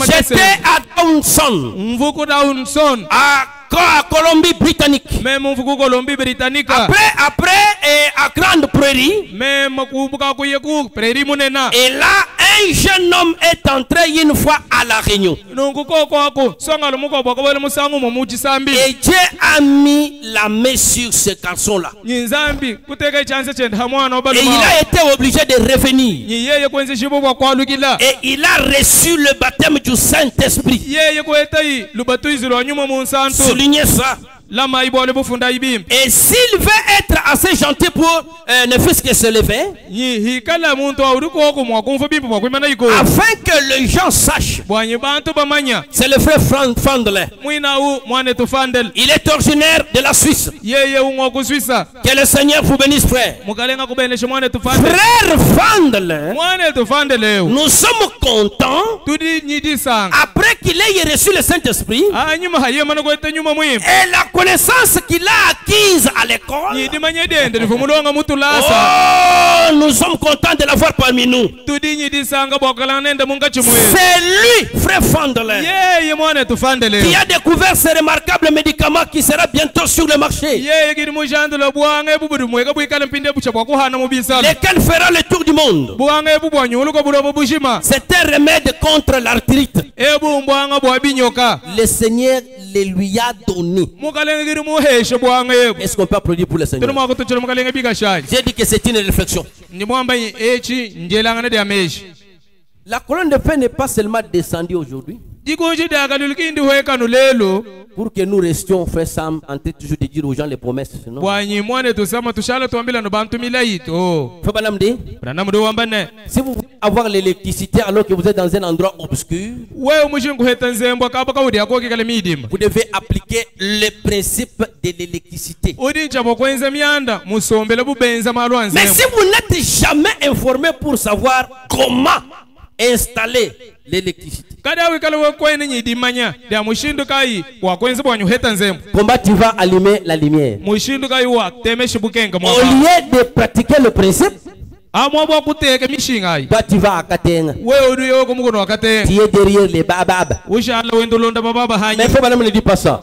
J'étais à Dawson, à Colombie-Britannique. Après à Grande Prairie. Et là, un jeune homme est entré une fois à la réunion. Et Dieu a mis la main sur ce garçon-là. Et il a été obligé de revenir. Et il a reçu le baptême du Saint-Esprit. Soulignez ça. Et s'il veut être assez gentil pour ne fût-ce que se lever, afin que les gens sachent, c'est le frère Fandler. Il est originaire de la Suisse. Que le Seigneur vous bénisse, frère. Frère Fandler, nous sommes contents après qu'il ait reçu le Saint-Esprit et la connaissance qu'il a acquise à l'école. Oh, nous sommes contents de l'avoir parmi nous. C'est lui, frère Fandler, qui a découvert ce remarquable médicament qui sera bientôt sur le marché, lequel fera le tour du monde. C'est un remède contre l'arthrite. Le Seigneur le lui a donné. Est-ce qu'on peut applaudir pour le Seigneur? J'ai dit que c'est une réflexion. La colonne de feu n'est pas seulement descendue aujourd'hui. Pour que nous restions, frère Sam, en train toujours de dire aux gens les promesses. Non? Si vous voulez avoir l'électricité alors que vous êtes dans un endroit obscur, vous devez appliquer le principe de l'électricité. Mais si vous n'êtes jamais informé pour savoir comment installer l'électricité, comment tu vas allumer la lumière? Au lieu de pratiquer le principe, toi tu vas à Katenga. Tu es derrière les bababs. Mais il faut ne dire pas ça.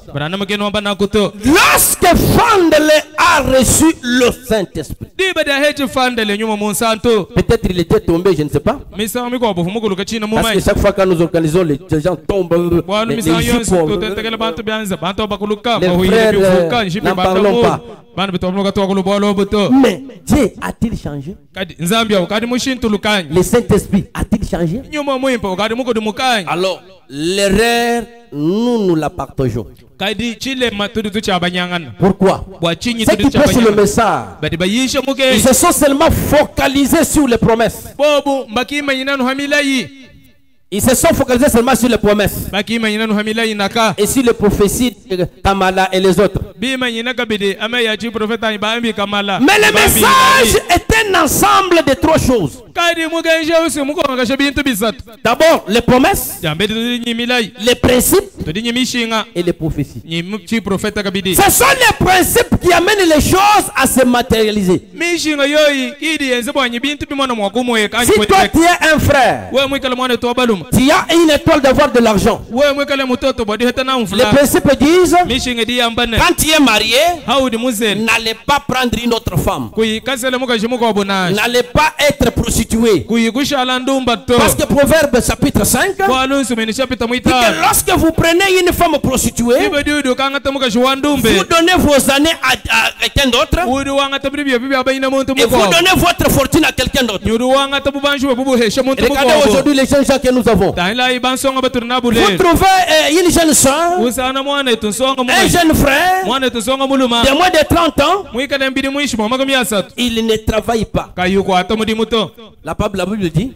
Lorsque Fandele a reçu le Saint-Esprit, peut-être il était tombé, je ne sais pas. Parce que chaque fois que nous organisons, les gens tombent. Les frères n'en parlons pas. Mais Dieu a-t-il changé? Le Saint-Esprit a-t-il changé? Alors, l'erreur, nous la partageons. Pourquoi? Ceux qui prêchent le message, ils se sont seulement focalisés sur les promesses. Ils se sont focalisés seulement sur les promesses et sur les prophéties de Kamala et les autres. Mais le message est un ensemble de trois choses. D'abord, les promesses, les principes et les prophéties. Ce sont les principes qui amènent les choses à se matérialiser. Si toi tu es un frère, tu as une étoile d'avoir de l'argent, les principes disent, quand tu es marié, n'allez pas prendre une autre femme, n'allez pas être prostitué. Parce que Proverbe chapitre 5 dit que lorsque vous prenez une femme prostituée, vous donnez vos années à quelqu'un d'autre et vous donnez votre fortune à quelqu'un d'autre. Regardez aujourd'hui les jeunes gens que nous avons. Vous trouvez une jeune soeur, un jeune frère de moins de 30 ans, il ne travaille pas. La Bible dit,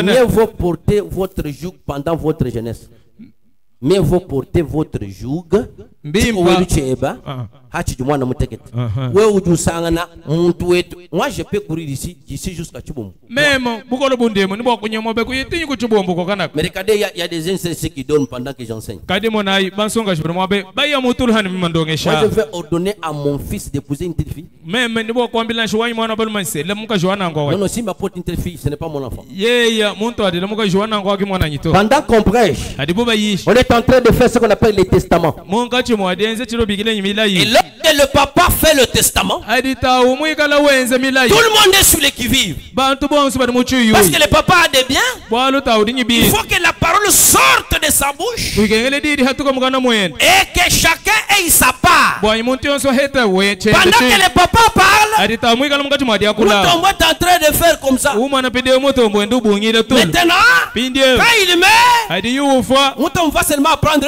mieux vaut porter votre joug pendant votre jeunesse. Mieux vaut porter votre joug. Moi je peux courir d'ici jusqu'à Chibombo. Mais regardez, il y a des enseignants qui donnent pendant que j'enseigne. Moi je vais ordonner à mon fils d'épouser une telle fille. Non, si ma porte une telle fille, ce n'est pas mon enfant. Pendant qu'on prêche, on est en train de faire ce qu'on appelle les testaments. Et lorsque le papa fait le testament, tout le monde est sur les qui-vive. Parce que le papa a des biens, il faut que la parole sorte de sa bouche et que chacun ait sa part. Pendant que le papa parle, vous êtes en train de faire comme ça. Maintenant, quand il meurt, on va seulement prendre.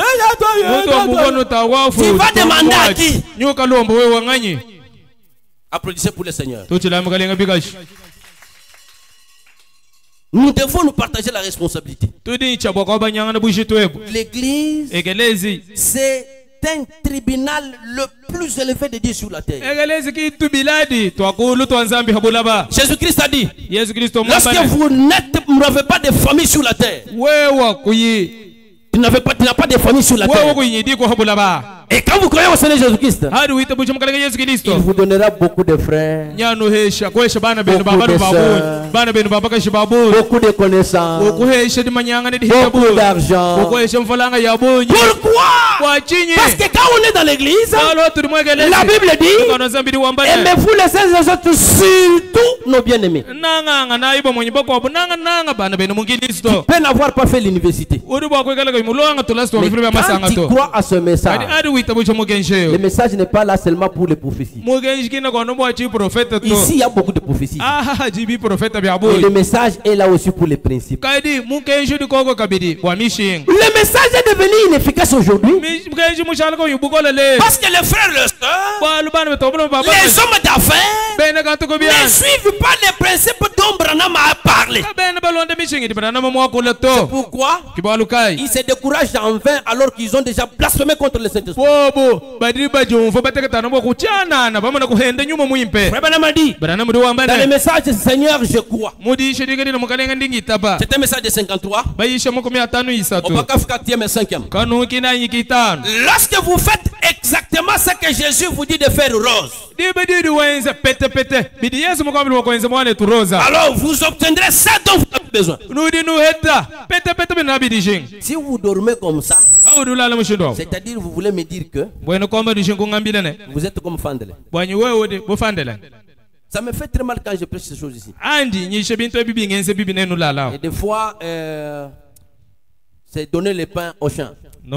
Tu vas demander à qui? Applaudissez pour le Seigneur. Nous devons nous partager la responsabilité. L'église, c'est un tribunal le plus élevé de Dieu sur la terre. Jésus-Christ a dit, lorsque vous n'avez pas de famille sur la terre, tu n'as pas de famille sur la terre. Et quand vous croyez au Seigneur Jésus-Christ, il vous donnera beaucoup de frères, beaucoup de sœurs, beaucoup de connaissances, beaucoup d'argent. Pourquoi? Parce que quand on est dans l'église, la Bible dit, aimez-vous les uns les autres, surtout nos bien-aimés. Tu peux n'avoir pas fait l'université, mais quand tu crois à ce message, le message n'est pas là seulement pour les prophéties. Ici, il y a beaucoup de prophéties. Et le message est là aussi pour les principes. Le le message est devenu inefficace aujourd'hui. Parce que les frères et les sœurs, les hommes d'affaires, ne suivent pas les principes dont Branham a parlé. C'est pourquoi ils se découragent en vain alors qu'ils ont déjà blasphémé contre le Saint-Esprit. Frère Branham a dit dans le message du Seigneur, je crois. C'est un message de 53. Au paragraphe 4e et 5e. Lorsque vous faites exactement ce que Jésus vous dit de faire, Rose, alors vous obtiendrez ça dont vous avez besoin. Si vous dormez comme ça, c'est-à-dire vous voulez me dire que vous êtes comme Fandele. Ça me fait très mal quand je prêche ces choses ici. Et des fois, c'est donner le pain aux chiens. C'est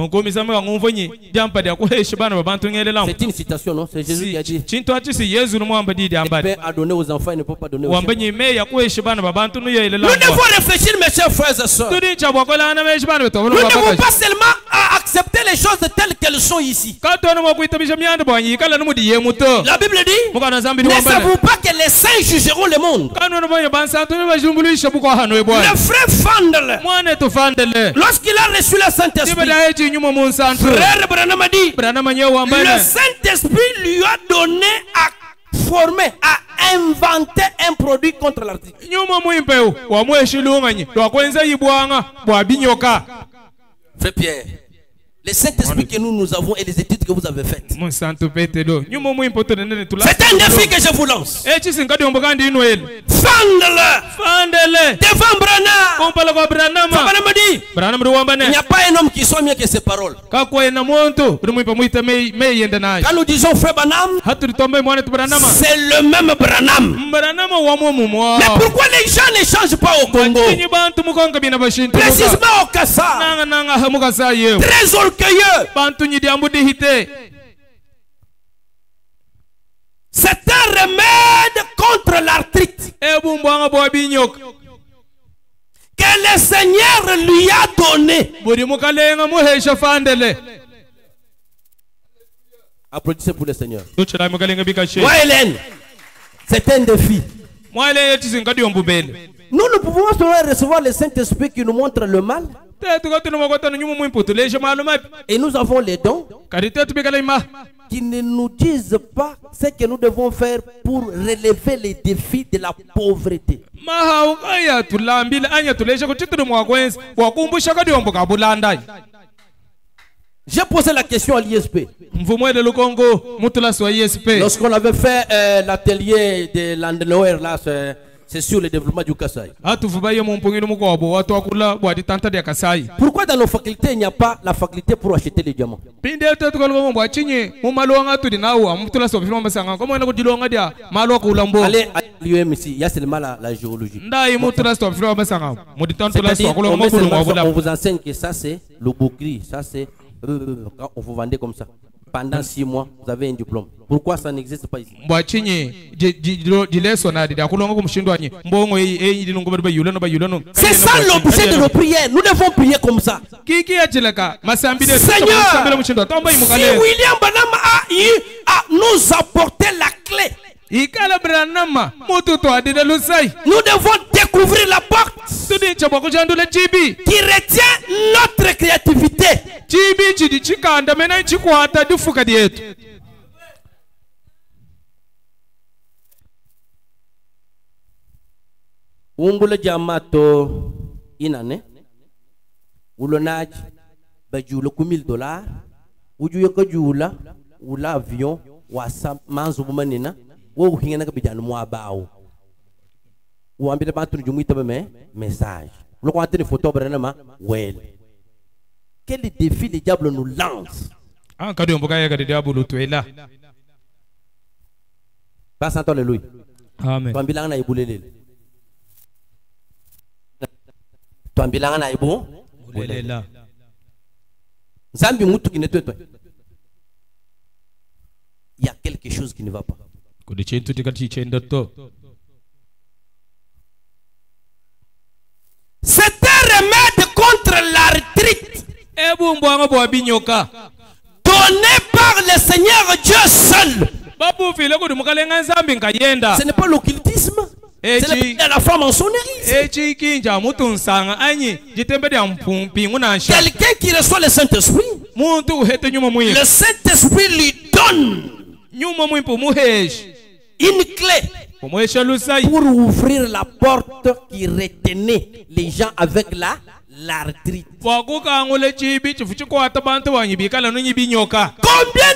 une citation, non? C'est Jésus qui a dit. Le père a donné aux enfants, il ne peut pas donner aux chiens. Nous devons réfléchir, mes chers frères et sœurs. Nous ne devons pas seulement accepter les choses telles qu'elles sont ici. La Bible dit, ne savez-vous pas que les saints jugeront le monde? Le frère Fandel, lorsqu'il a reçu le Saint-Esprit, frère Branham a dit, le Saint-Esprit lui a donné à former, à inventer un produit contre l'artiste. Frère Pierre, le Saint-Esprit que nous avons et les études que vous avez faites, c'est un défi que je vous lance. Fandele devant Branham. Il n'y a pas un homme qui soit mieux que ses paroles. Quand nous disons frère Branham, c'est le même Branham. Mais pourquoi les gens ne changent pas au Congo? Précisément au Kassa. Très orgueilleux. C'est un remède contre l'arthrite que le Seigneur lui a donné. Applaudissez pour le Seigneur. Moi, Hélène, c'est un défi. Nous ne pouvons pas recevoir le Saint-Esprit qui nous montre le mal. Et nous avons les dons qui ne nous disent pas ce que nous devons faire pour relever les défis de la pauvreté. J'ai posé la question à l'ISP. Lorsqu'on avait fait l'atelier de Landenoer, là, c'est sur le développement du Kasaï. Pourquoi dans nos facultés il n'y a pas la faculté pour acheter les diamants? Allez à l'UMC, il y a seulement la géologie. On vous enseigne que ça c'est le bouclier, ça c'est quand on vous vendait comme ça. Pendant 6 mois, vous avez un diplôme. Pourquoi ça n'existe pas ici? C'est ça l'objet de nos prières. Nous devons prier comme ça. Seigneur, si William Branham a eu à nous apporter la clé, nous devons découvrir la porte qui retient notre créativité. Ungula jamato inane ulonaj bajula ku $1000 ujuye ko jula ula avion wasa manzo bumanina wo hinga naka bijana mo abao uambile bantu njumuita be message lo ko antene photo branama well. Quel défi le diable nous lance? Passe en alléluia. Amen. Twambilanga na ibulele. Twambilanga na ibu bulela. Zambi mutu kinetwe. Il y a quelque chose qui ne va pas. C'est un remède contre l'arthrite. par le Seigneur Dieu seul. Ce n'est pas l'occultisme. C'est la femme en sonnerie. Quelqu'un qui reçoit le Saint-Esprit, le Saint-Esprit lui donne une clé pour ouvrir la porte qui retenait les gens avec l'arthrite. Combien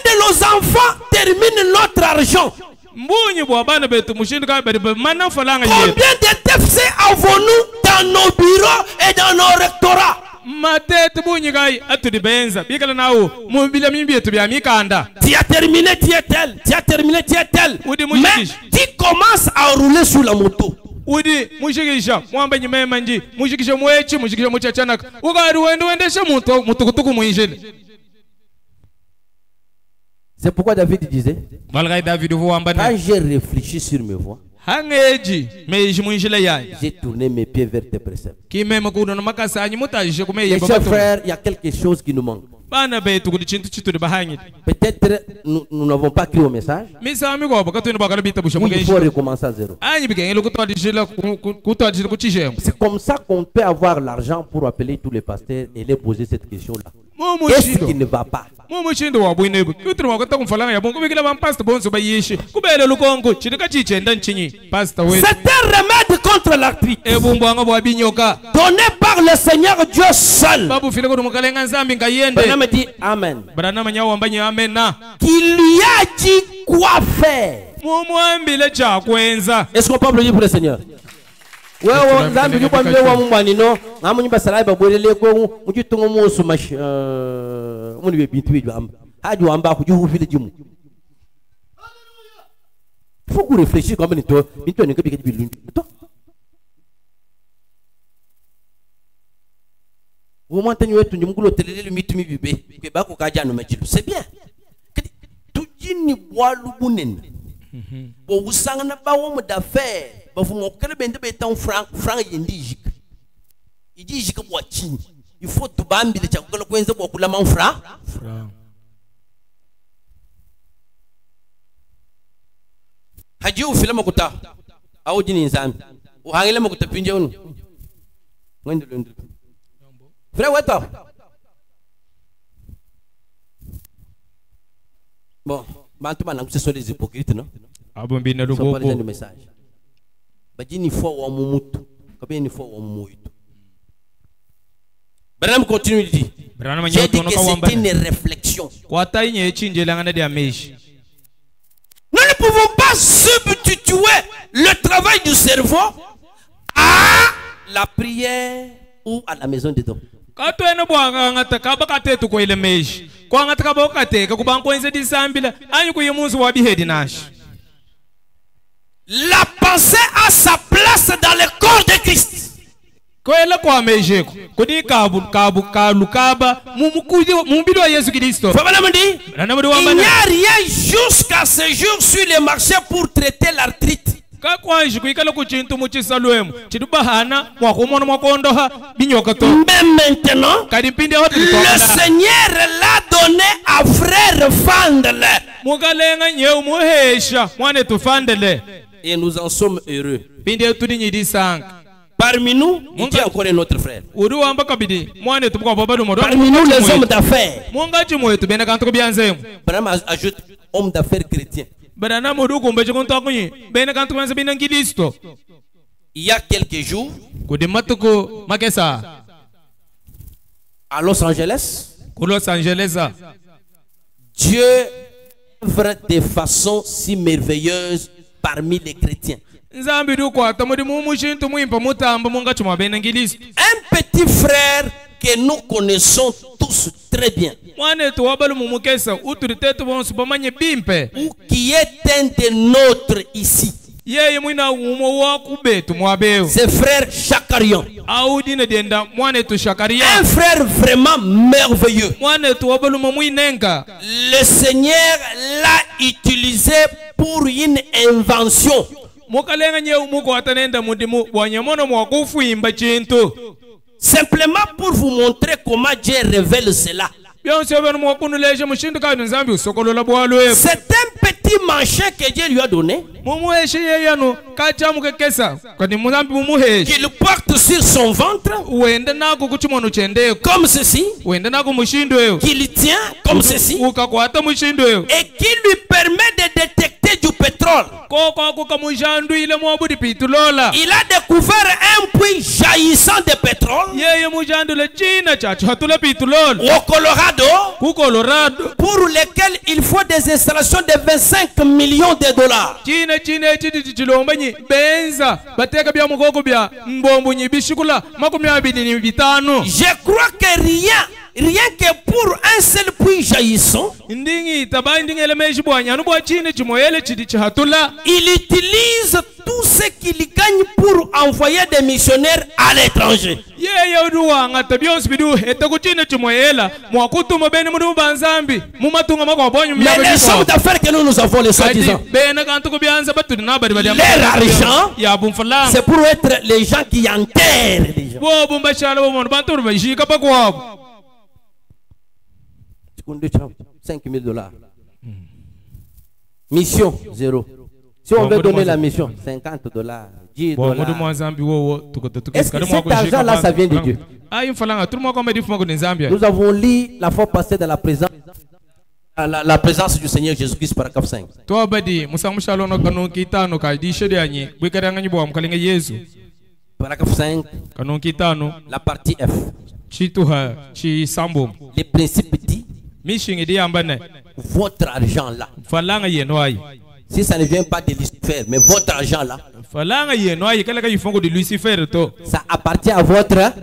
de nos enfants terminent notre argent? Combien de TFC avons-nous dans nos bureaux et dans nos rectorats? Tu as terminé, tu es tel. Tu as terminé, tu es tel. Mais tu commences à rouler sur la moto. C'est pourquoi David disait, quand j'ai réfléchi sur mes voies, j'ai tourné mes pieds vers tes préceptes. Mes chers frères, il y a quelque chose qui nous manque. Peut-être nous n'avons pas crié au message. Il faut recommencer à zéro. C'est comme ça qu'on peut avoir l'argent pour appeler tous les pasteurs et les poser cette question-là. Qu'est-ce qui ne va pas? C'est un remède contre l'arthrite donné par le Seigneur Dieu seul. Branham dit Amen. Qui lui a dit quoi faire. Est-ce qu'on peut applaudir pour le Seigneur? Il faut qu'on réfléchisse comme une toi. C'est bien. Il faut tout bambi de chakula kwenza kwa kula manfra. Haji ufila makuta au jini nzambi uhangile makuta pinje unu ngende lendo frère weta bon bantu bana kuseso les hypocrites non abombi na lugo le message bajini fo wa mumutu kabeni fo wa muito. Branham continue de dire, j'ai dit que c'est une réflexion. Nous ne pouvons pas substituer le travail du cerveau à la prière ou à la maison de Dieu. La pensée a sa place dans le corps de Christ. Il n'y a rien jusqu'à ce jour sur les marchés pour traiter l'arthrite. Mais maintenant, le Seigneur l'a donné à frère Fandele. Et nous en sommes heureux. Parmi nous, il y a encore un autre frère. Parmi nous, les hommes d'affaires. Branham ajoute homme d'affaires chrétien. Il y a quelques jours, à Los Angeles, Dieu œuvre de façon si merveilleuse parmi les chrétiens. Un petit frère que nous connaissons tous très bien, ou qui est un de nôtres ici, c'est frère Chakarian. Un frère vraiment merveilleux. Le Seigneur l'a utilisé pour une invention. Simplement pour vous montrer comment Dieu révèle cela. C'est un petit manchin que Dieu lui a donné, qu'il porte sur son ventre, comme ceci, qu'il tient comme ceci, et qui lui permet de détecter du pétrole. Il a découvert un puits jaillissant de pétrole au Colorado, pour lequel il faut des installations de 25 millions de dollars. Je crois que rien que pour un seul puits jaillissant, il utilise tout ce qu'il gagne pour envoyer des missionnaires à l'étranger. Mais les sommes d'affaires que nous avons, les soi-disant, leur argent, c'est pour être les gens qui enterrent les gens. 5 000 dollars. Mission, 0. Si on veut donner la mission, 50 dollars, 10 dollars. Est-ce que cet argent-là, ça vient de Dieu? Nous avons lu la fois passée dans la présence du Seigneur Jésus-Christ, paragraphe 5. Paragraphe 5, la partie F. Les principes dit, votre argent là, si ça ne vient pas de Lucifer, mais votre argent là, ça appartient à votre.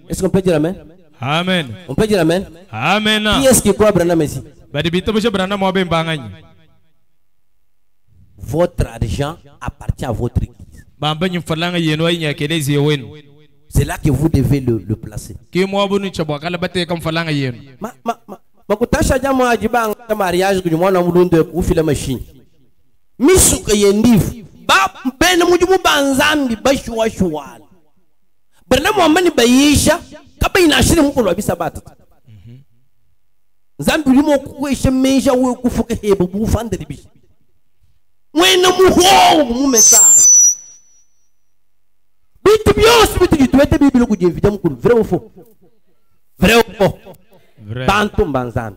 Est-ce qu'on peut dire amen? Amen. On peut dire amen? Amen. Qui est-ce qui croit Branham ici? Votre argent appartient à votre église. C'est là que vous devez le placer. Makutasha jamaa ajibanga mariage kujumwana mulunde kufila machine. Misuka yendivu. Ba bene mujumu banzambi bashuwa shuwala. Berne muamani bayisha kaba inashiri mukolo wabisabata. Zambi limo kuweshe menja we kufuka hebo bufande bishi. Mwena muho mumesai. Bitu byose bitu gitwete bibilo kujevita mukuru. Vrai ou faux? Vrai ou faux? Bantu mbanzambi.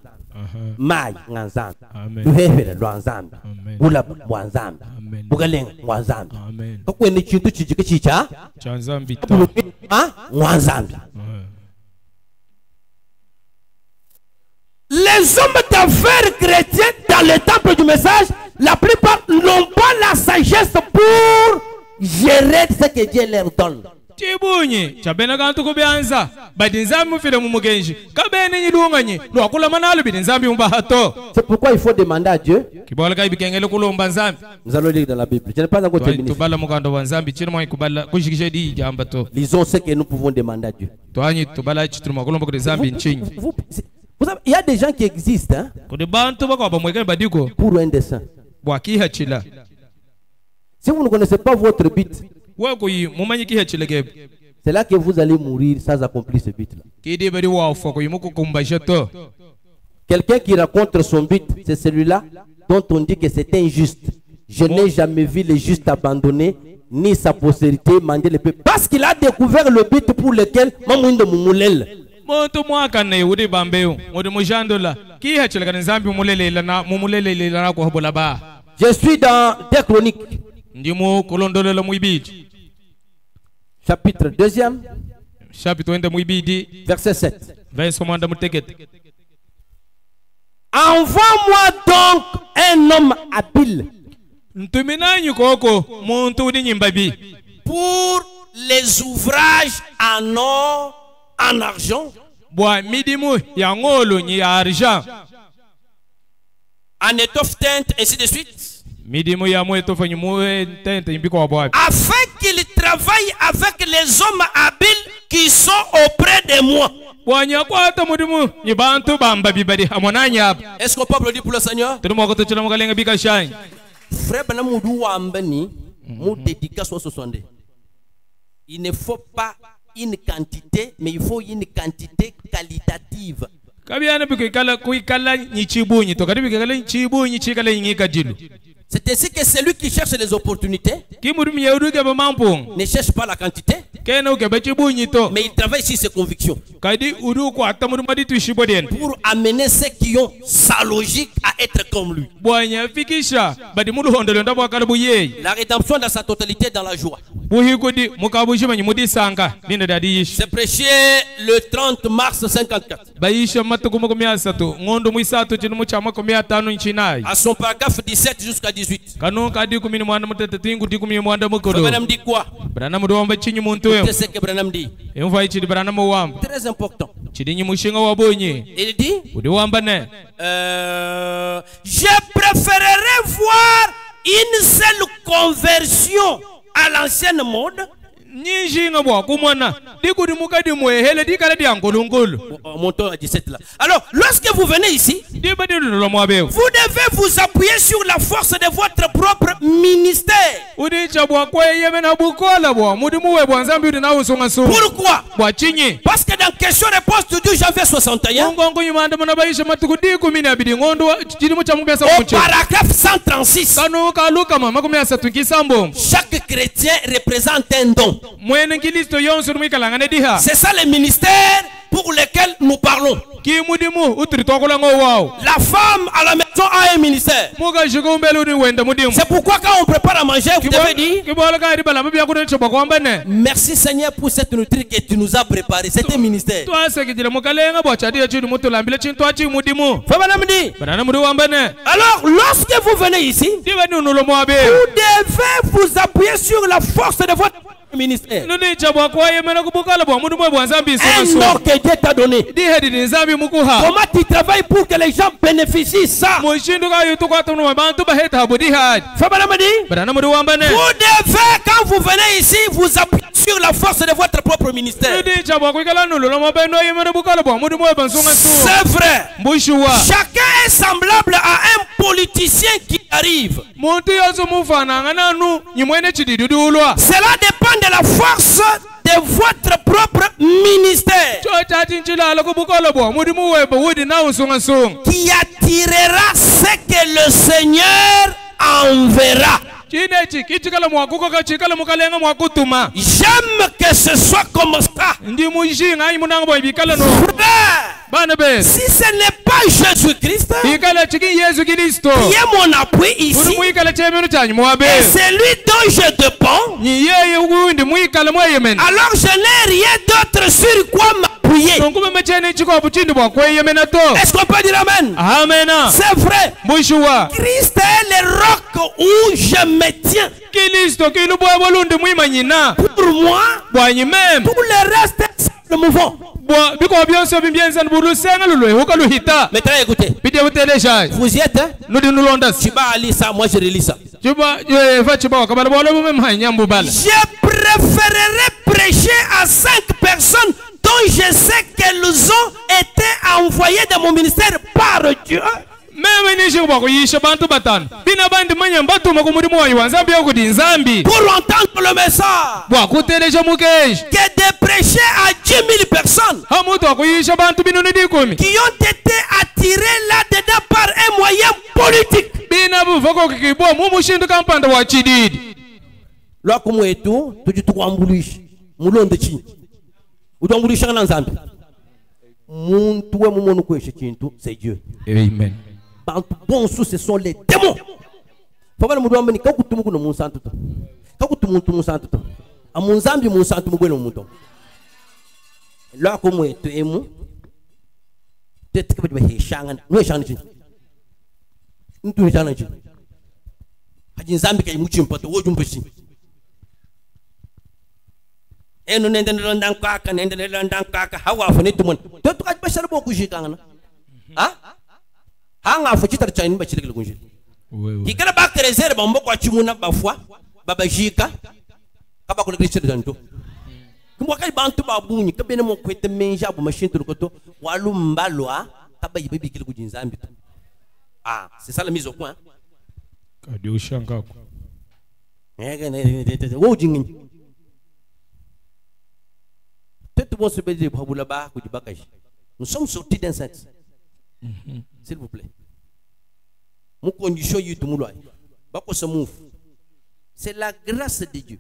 Mai nganzambi. Duhevele lwanzambi. Gula mwanzambi. Bugalenga mwanzambi. Kakwe ni chintu chichike chicha? Chanzambi ta. Mwanzambi. Les hommes d'affaires chrétiens dans le temple du message, la plupart n'ont pas la sagesse pour gérer ce que Dieu leur donne. C'est pourquoi il faut demander à Dieu. Nous allons lire dans la Bible. Je n'ai pas encore terminé. Lisons ce que nous pouvons demander à Dieu. Il y a des gens qui existent, hein, pour un dessein. Si vous ne connaissez pas votre but, c'est là que vous allez mourir sans accomplir ce but-là. Quelqu'un qui rencontre son but, c'est celui-là dont on dit que c'est injuste. Je n'ai jamais vu le juste abandonné, ni sa postérité manger le peuple. Parce qu'il a découvert le but pour lequel je suis dans 2 Chroniques. Chapitre 2e. Verset 7. Envoie-moi donc un homme habile pour les ouvrages en or, en argent, en étoffe teinte, ainsi de suite, afin qu'il travaille avec les hommes habiles qui sont auprès de moi. Est-ce qu'on peut applaudir pour le Seigneur? Frère Banamoudou Ambani, mon dédicace au 60. Il ne faut pas une quantité, mais il faut une quantité qualitative. C'est ainsi que celui qui cherche les opportunités ne cherche pas la quantité, mais il travaille sur ses convictions pour amener ceux qui ont sa logique à être comme lui. La rédemption dans sa totalité dans la joie. C'est prêché le 30 mars 54. À son paragraphe 17 jusqu'à 18. Branham dit quoi? Qu'est-ce que Branham dit? Très important. Il dit je préférerais voir une seule conversion à l'ancienne mode. Alors, lorsque vous venez ici, vous devez vous appuyer sur la force de votre propre ministère. Pourquoi? Parce que dans question-réponse du 12 janvier 61, au paragraphe 136, chaque chrétien représente un don. C'est ça le ministère pour lequel nous parlons. La femme à la maison a un ministère. C'est pourquoi quand on prépare à manger, vous devez dire merci Seigneur pour cette nourriture que tu nous as préparée. C'est un ministère. Alors lorsque vous venez ici, vous devez vous appuyer sur la force de votre ministère. Un nom que Dieu t'a donné. Comment tu travailles pour que les gens bénéficient de ça? Vous devez, quand vous venez ici, vous appuyez sur la force de votre propre ministère. C'est vrai. Chacun est semblable à un politicien qui arrive. Cela dépend de la force de votre propre ministère qui attirera ce que le Seigneur enverra. J'aime que ce soit comme ça. Frère, si ce n'est pas Jésus-Christ qui est mon appui ici, et celui dont je dépends, alors je n'ai rien d'autre sur quoi m'appuyer. Est-ce qu'on peut dire Amen? Amen. C'est vrai. Christ est le roc où je me tiens. Pour moi, tout le reste est le mouvant. Maintenant écoutez, vous y êtes, hein? Tu vas lire ça, moi je relis ça. Je préférerais prêcher à 5 personnes dont je sais qu'elles ont été envoyées dans mon ministère par Dieu, pour entendre le message, que de prêcher à 10 000 personnes qui ont été attirées là-dedans par un moyen politique. C'est Dieu. Amen. Bon sous, ce sont les démons. Hanga fuchita chaini bachile kunjili. Kikala ba krezer ba mboko achimuna ba foi baba jika kaba ko kristo danto. Kumwa kai bantu ba bunyi kabene mo kwete menja bu machine to koto walu mbalwa kaba yibebi kile kujinzambi. Ah, c'est ça la mise au point. Kadi ushangako. Wo jingi. Peut-être vous se dire nous sommes sortis d'un sexe. S'il vous plaît. Mon condition est tout le monde. C'est la grâce de Dieu.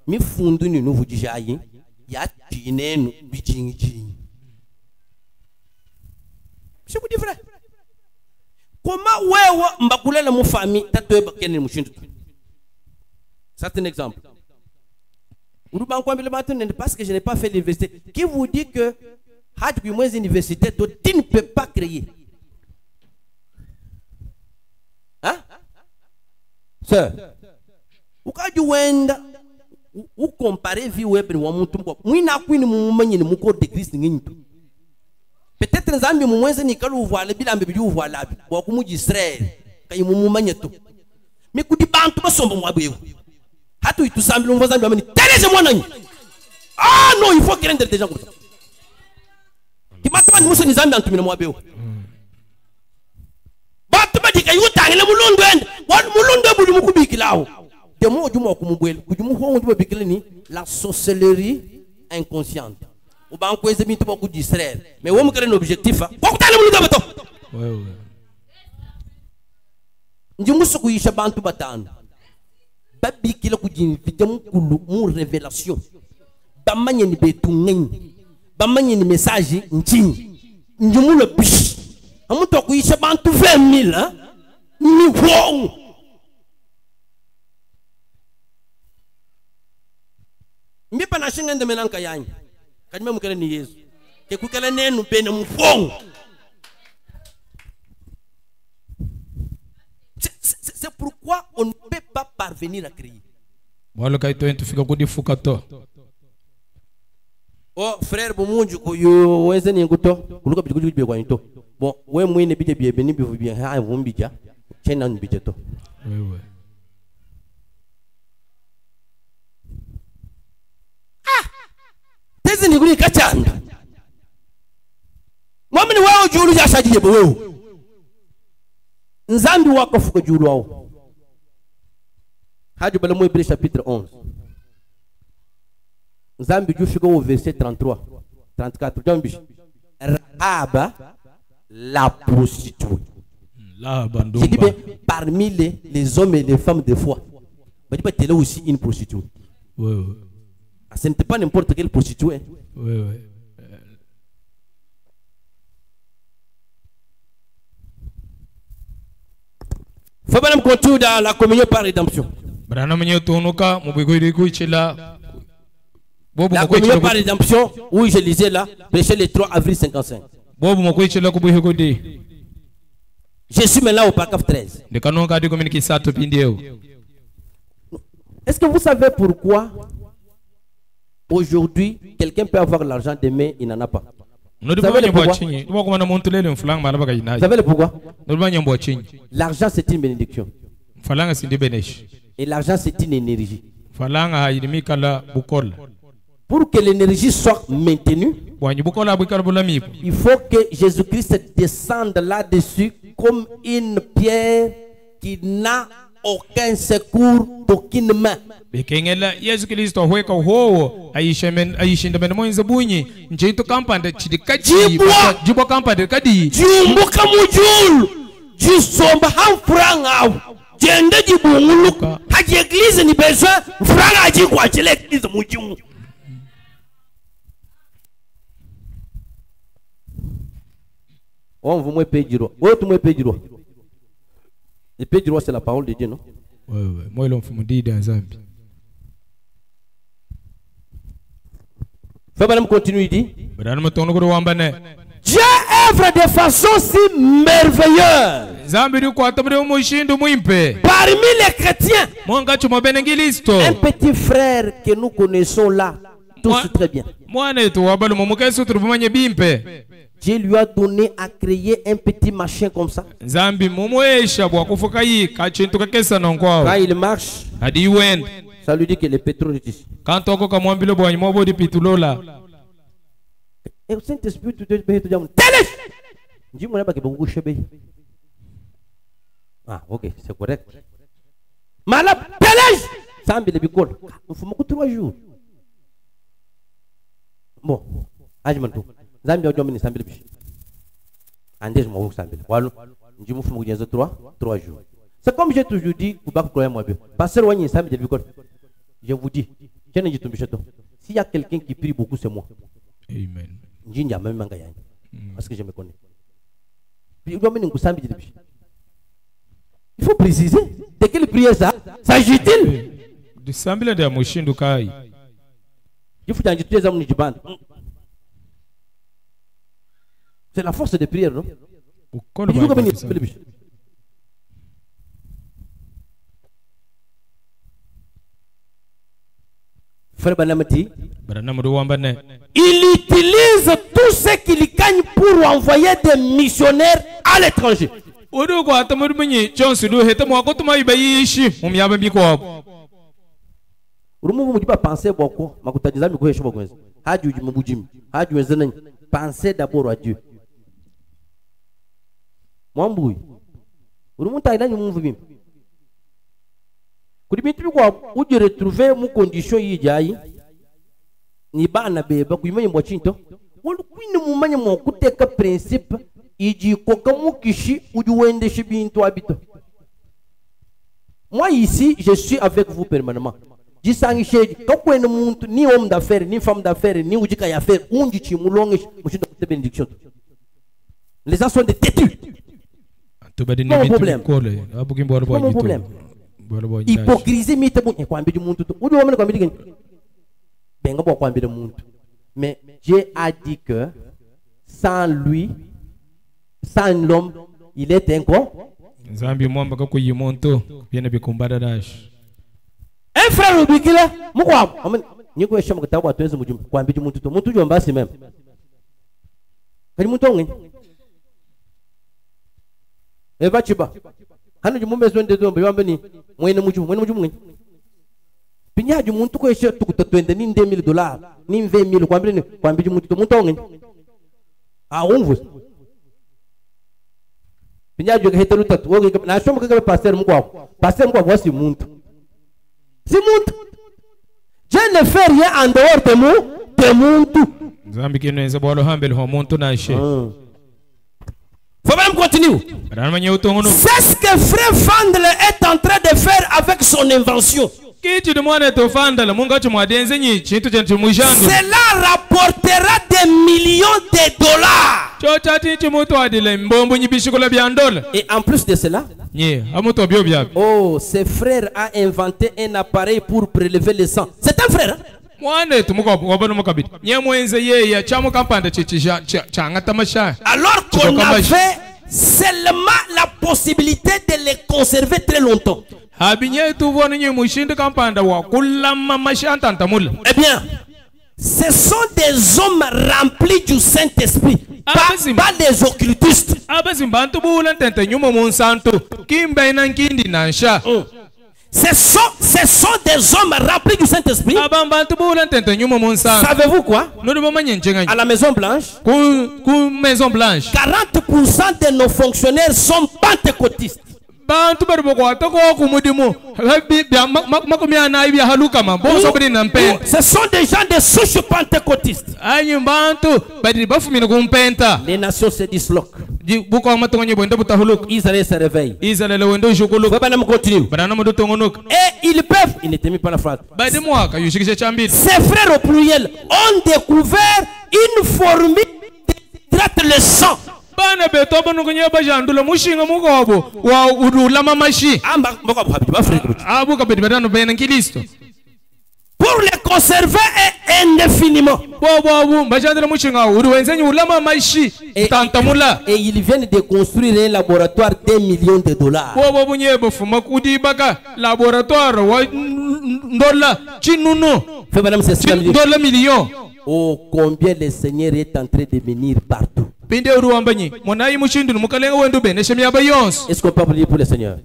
Mi fundu ni nouveau dijayi ya tinenu bijingi. Je vous dis vrai. Comment wewe mbakulela mu famille tatwe bakene mushindu. C'est un exemple. Parce que je n'ai pas fait l'université. Qui vous dit que depuis moins université, tu ne peux pas créer. Hein? Sœur, vous comparez vie web et peut-être que Zambie moins ni kalu voile bilambe bidu voile bo ku muji Israël kay mu manyeto mais ku di bantu ba sombo mo abew hatu itu sambi lo Zambie amani télécharge moi nani ah non il faut créer des gens comme ça ki matama ni muso ni Zambie antumina mo abew batuma di kay utangile mulundu ende won mulundu budi mu kubikilao de mo jumo ku mubwel ku jumu ho ndu bikile ni la sorcellerie inconsciente. Au banco est mis beaucoup d'Israël. Mais où me crée un objectif? Pourquoi t'as le monde de bateau? Ouais. Je me suis dit que bantu batan. Babi qui l'a coudin, vidéo coulou, mon révélation. Bamanye ni betungen. Bamanye ni message, n'tine. Je me le biche. Amu to kuisha bantu 20 000 hein? Ni wong. Mi pa na shinga de menanka yanyi. C'est pourquoi on ne peut pas parvenir à créer. Oh frère, bon, tezi ni kuli kachanda mwamini wao julu ya shajiye wewe nzambi wako fuko julu wao hadi bala mo Hébreux chapitre 11 nzambi ju fiko au verset 33 34 jambi Rahab la prostituée parmi les hommes et les femmes de foi bah dit elle est aussi une prostituée. Ouais. Ce n'était pas n'importe quelle prostituée. Oui. Faut bien continuer dans la communion par rédemption. La communion par rédemption, oui, je lisais là, prêché le 3 avril 55. Je suis maintenant au paragraphe 13. Est-ce que vous savez pourquoi aujourd'hui, quelqu'un peut avoir l'argent demain, il n'en a pas? Vous savez le pourquoi? Vous savez le pourquoi? L'argent c'est une bénédiction. Et l'argent c'est une énergie. Pour que l'énergie soit maintenue, il faut que Jésus-Christ descende là-dessus comme une pierre qui n'a aucun secours d'aucune main. Bekengela Yesu Kristo hweka ho aishinda mena mwenza bunyi njeito kampande chidikachi jibo kampande kadi jumbuka mujulu jisomba hamfranga jende jibunguluka haji eglise ni besoin franga aji kwa chile eglise mujimu. On vous me paye du roi. Oh tu me paye du roi. Le paye du roi c'est la parole de Dieu, non? Ouais. Moi l'on fait mon dit dans Zambie. Faut pas continuer, il dit. Dieu œuvre de façon si merveilleuse parmi les chrétiens. Un petit frère que nous connaissons là, tous très bien. Dieu lui a donné à créer un petit machin comme ça. Quand il marche, ça lui dit que le pétrole est ici. Et au Saint-Esprit, tu te dis, dis-moi là que beaucoup chébé. Ah, ok, c'est correct. Malab pelej. Sambi le bicol. Nous fumons que 3 jours. Bon. Ajmantou. Zambia domine sambi le bichi. Andej mo sambi. Walu. Njimu fumu kunyezo 3 jours. C'est comme j'ai toujours dit, pour pas croire moi bien. Pasteur Wani sambi le bicol. Je vous dis, s'il y a quelqu'un qui prie beaucoup, c'est moi. Amen. Parce que je me connais. Il faut préciser. De quelle prière ça s'agit-il? De Sambila de Amoshin du Kai. Il faut t'indiquer les hommes du band. C'est la force de prière, non? Frère Banamati, il utilise tout ce qu'il gagne pour envoyer des missionnaires à l'étranger. Pensez d'abord à Dieu. Où tu retrouves mon condition yi ni ba na beba ku imanye mwachinto wolu kwini mumanye mo kuteka principe iji koka mukishi ujuwende shibintu habito. Moi ici je suis avec vous permanemment. Jisangi sheji kakwene muntu ni homme d'affaires ni femme d'affaires ni ujika ya affaires unji chimulonge mushindo kute bénédiction. Les gens sont des têtus. Pas problème. Pas problème. Hypocrisie mite bu kwambi du muntu udi wamene kwambi gani benga bo kwambi du muntu. Mais Dieu a dit que sans lui, sans l'homme, il est Zambi mwamba kako yimonto biena bikumbara dash. Frère ubikila mukwa amen niko esha mukatabu atweze mujum kwambi du muntu to muntu jomba si même. Kali muntu ngeni Eva chiba hano jumumbe zonde zombe yambe ni mwene mujumu ngeni pinya jumuntu ko esha tukutotwende ni $2,000 ni $20,000 kwambi jumuntu to muntu ngeni umvu pinya jo hetero tatu woge na shomo kagabe pasteur mukwa wasi muntu si muntu je ne fais rien en dehors de muntu zambi kinenza bolo hambele ho muntu na she. Faut même continuer. C'est ce que frère Fandle est en train de faire avec son invention. Cela rapportera des millions de dollars. Et en plus de cela, ce frère a inventé un appareil pour prélever le sang. C'est un frère. Alors qu'on avait seulement la possibilité de les conserver très longtemps. Eh bien, ce sont des hommes remplis du Saint-Esprit, pas des occultistes. Ce sont des hommes remplis du Saint-Esprit. Savez-vous quoi? À la Maison Blanche, 40% de nos fonctionnaires sont pentecôtistes. Ce sont des gens de souche pentecôtistes. Les nations se disloquent. Israël se réveille. Et ils peuvent, il n'était mis pas la phrase. Ces frères au pluriel ont découvert une formule qui traite le sang. Pour les conserver indéfiniment. Et ils viennent de construire un laboratoire de millions de dollars. Oh, combien le Seigneur est en train de venir partout. Est-ce qu'on peut prier pour le Seigneur?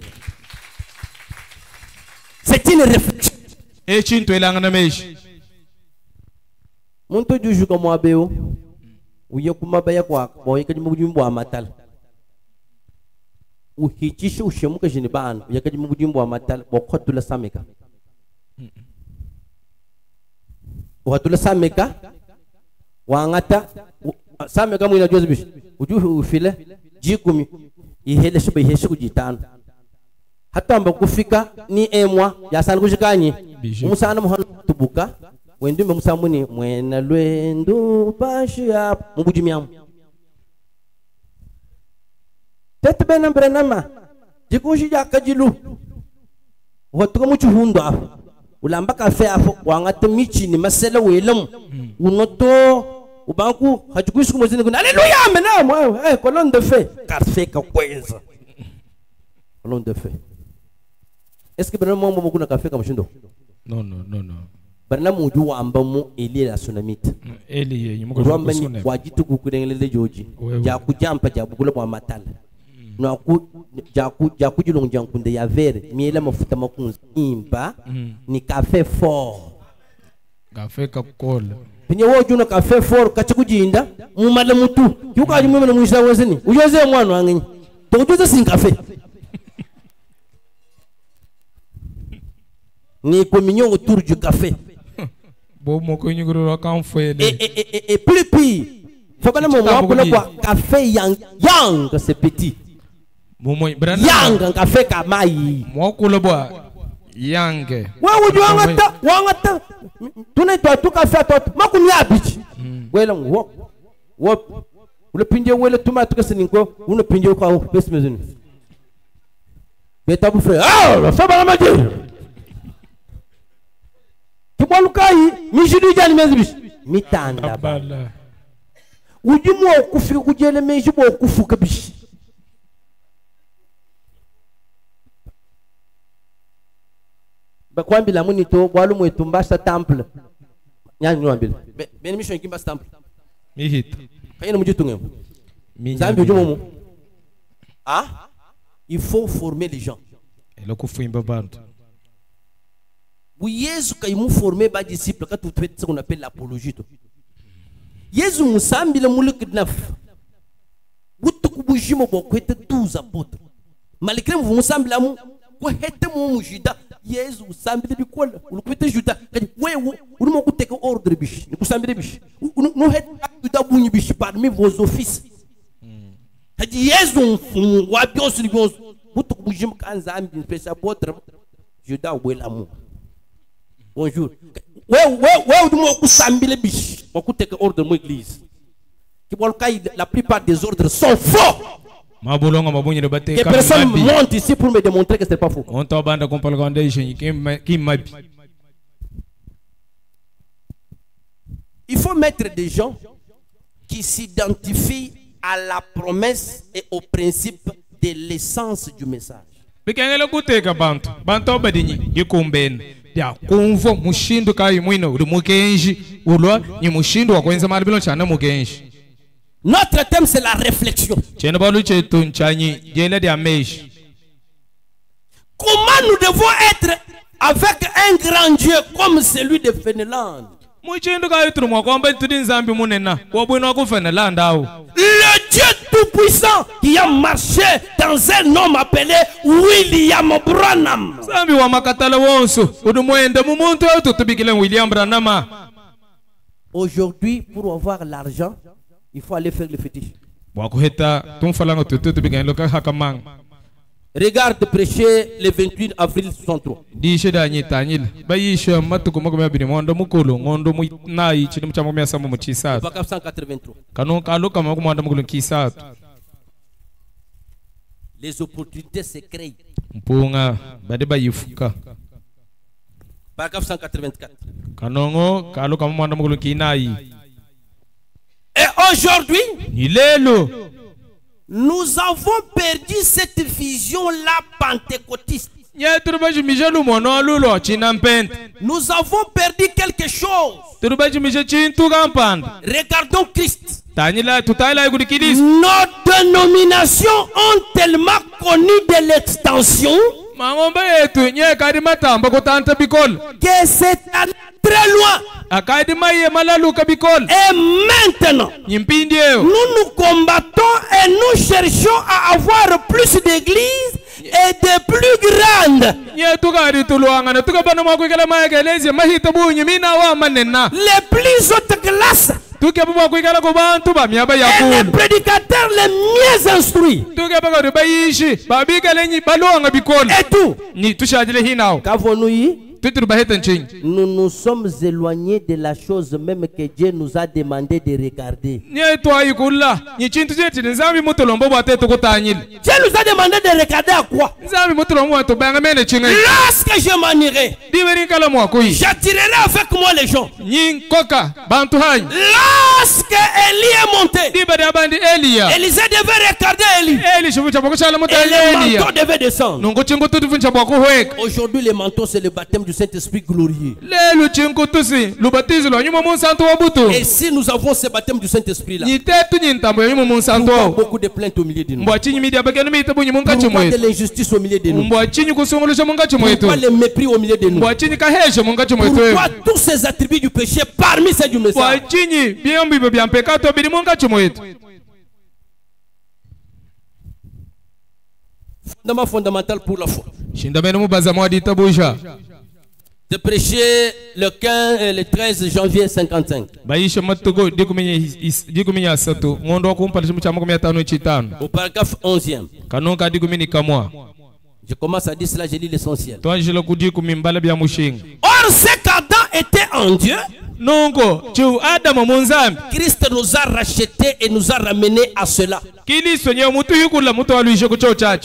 C'est une réflexion. Muntu juju kama wabeo uye kumabaya kwa boye kadi mujumbo amatal uhitishe ushemuke jinibana yakaji mujimbo wa matal bokotula sameka watula sameka wangata sameka mwina jozibish ujuhu ufile jikumi ihele shiba iheshe kujitano hata mba kufika ni emwa ya sana kujikanyi umusana muhanu tubuka wendu musamuni mwena lwendu pasha mubujimiamu tete bena mbrenama jikushi jakajilu watuka muchuhundo afu ulamba kafe afu wangata michi ni masela welum unoto ubanku hajikushi kumozini kuna aleluya mena colonne de feu kafe kakwenza colonne de feu. Est-ce que Bernard Mambo kuna kafe kama shindo? Non. Bernard Muju ambamu Eli la tsunamite. Eli yimuko kusune. Wajitu kukurengele joji. Ja kujampa ja bukula kwa matala. Na ku ja kujulong jankunde ya vere miela mafuta makunzi imba ni kafe fort. Kafe kakola. Pinye woju na kafe fort kachikujinda mumala mutu. Yuko aji mumala muisha wazeni. Ujoze mwana wangenyi. Tokujoze sin kafe. Ni communion autour du café. Et plus pire, faut que nous café yang c'est petit. Yang café kamai. Yang. Wangata. Tunai tu café tot. Makunya bichi. Wela wop. Ule pinje wele tomato kasiniko. Uno pinje kwa pesmezuni. Beta bu frère. Ah, ça va la magie. Tubalukai mishidi jani mezibish mitanda bala ujimu okufi kujele mejibo okufu kabish bakwambi la munito bwalu mwetumbasha temple nyani nwambile ben mission kimbas temple mihit kayena mujitunge zambi ujumu il faut former les gens elo kufuimba bantu. Yesu kaimu formé ba disciple quand tu fais ce qu'on appelle l'apologie. Yesu musambi le mouluk naf. Wutu kubujimo bo kwete 12 apôtres. Malgré vous musambi la mu ko hete mu mujida Yesu musambi de bikola. Ulu kwete juda. Wewe ulu mo kuteka ordre bish. Ni kusambi de bish. No hete juda bunyi bish parmi vos offices. Hadi Yesu wa biosu ni biosu. Wutu kubujimo kanzambi pesa apôtre. Juda wela mu. Bonjour. La plupart des ordres sont faux. Des personnes montent ici pour me démontrer que ce n'est pas faux. Il faut mettre des gens qui s'identifient à la promesse et au principe de l'essence du message. Ya kumvo mushindo kai mwino uri mugenji ulwa ni mushindo wa kwenza mali bilo chana mugenji. Notre thème c'est la réflexion. Chena balu chetu nchanyi jela dia meji. Comment nous devons être avec un grand Dieu comme celui de Fénéland? Mushindo kai tru mwa kwamba tudin zambi munena kwa bwino ku Fénéland au. Le Dieu tout-puissant qui a marché dans un homme appelé William Branham. Sambi wa makatala wonso udumwende mumuntu tutubikile William Branham. Aujourd'hui, pour avoir l'argent, il faut aller faire le fétiche. Regarde prêcher le 28 avril 63. Paragraphe 183. Les opportunités se créent. Paragraphe 184. Et aujourd'hui, nous avons perdu cette vision-là pentecôtiste. Nous avons perdu quelque chose. Regardons Christ. Nos dénominations ont tellement connu de l'extension que cette année très loin. Et maintenant, nous nous combattons et nous cherchons à avoir plus d'églises et de plus grandes. Les plus hautes classes. Et les prédicateurs les mieux instruits. Et tout. Qu'avons-nous eu? Nous nous sommes éloignés de la chose même que Dieu nous a demandé de regarder. Dieu nous a demandé de regarder à quoi? Lorsque je m'en irai, j'attirerai avec moi les gens. Lorsque Élie est monté, Élisée devait regarder Élie. Et les manteaux devaient descendre. Aujourd'hui, les manteaux, c'est le baptême du Saint-Esprit glorieux. Et si nous avons ce baptême du Saint-Esprit là, pourquoi beaucoup de plaintes au milieu de nous? Pourquoi de l'injustice au milieu de nous? Pourquoi le mépris au milieu de nous? Pourquoi tous ces attributs du péché parmi ceux du message? Fondament fondamental pour la foi. De prêcher le 15 et le 13 janvier 55. Au paragraphe 11e. Je commence à dire cela, je lis l'essentiel. Or, ce qu'Adam était en Dieu, Christ nous a rachetés et nous a ramenés à cela.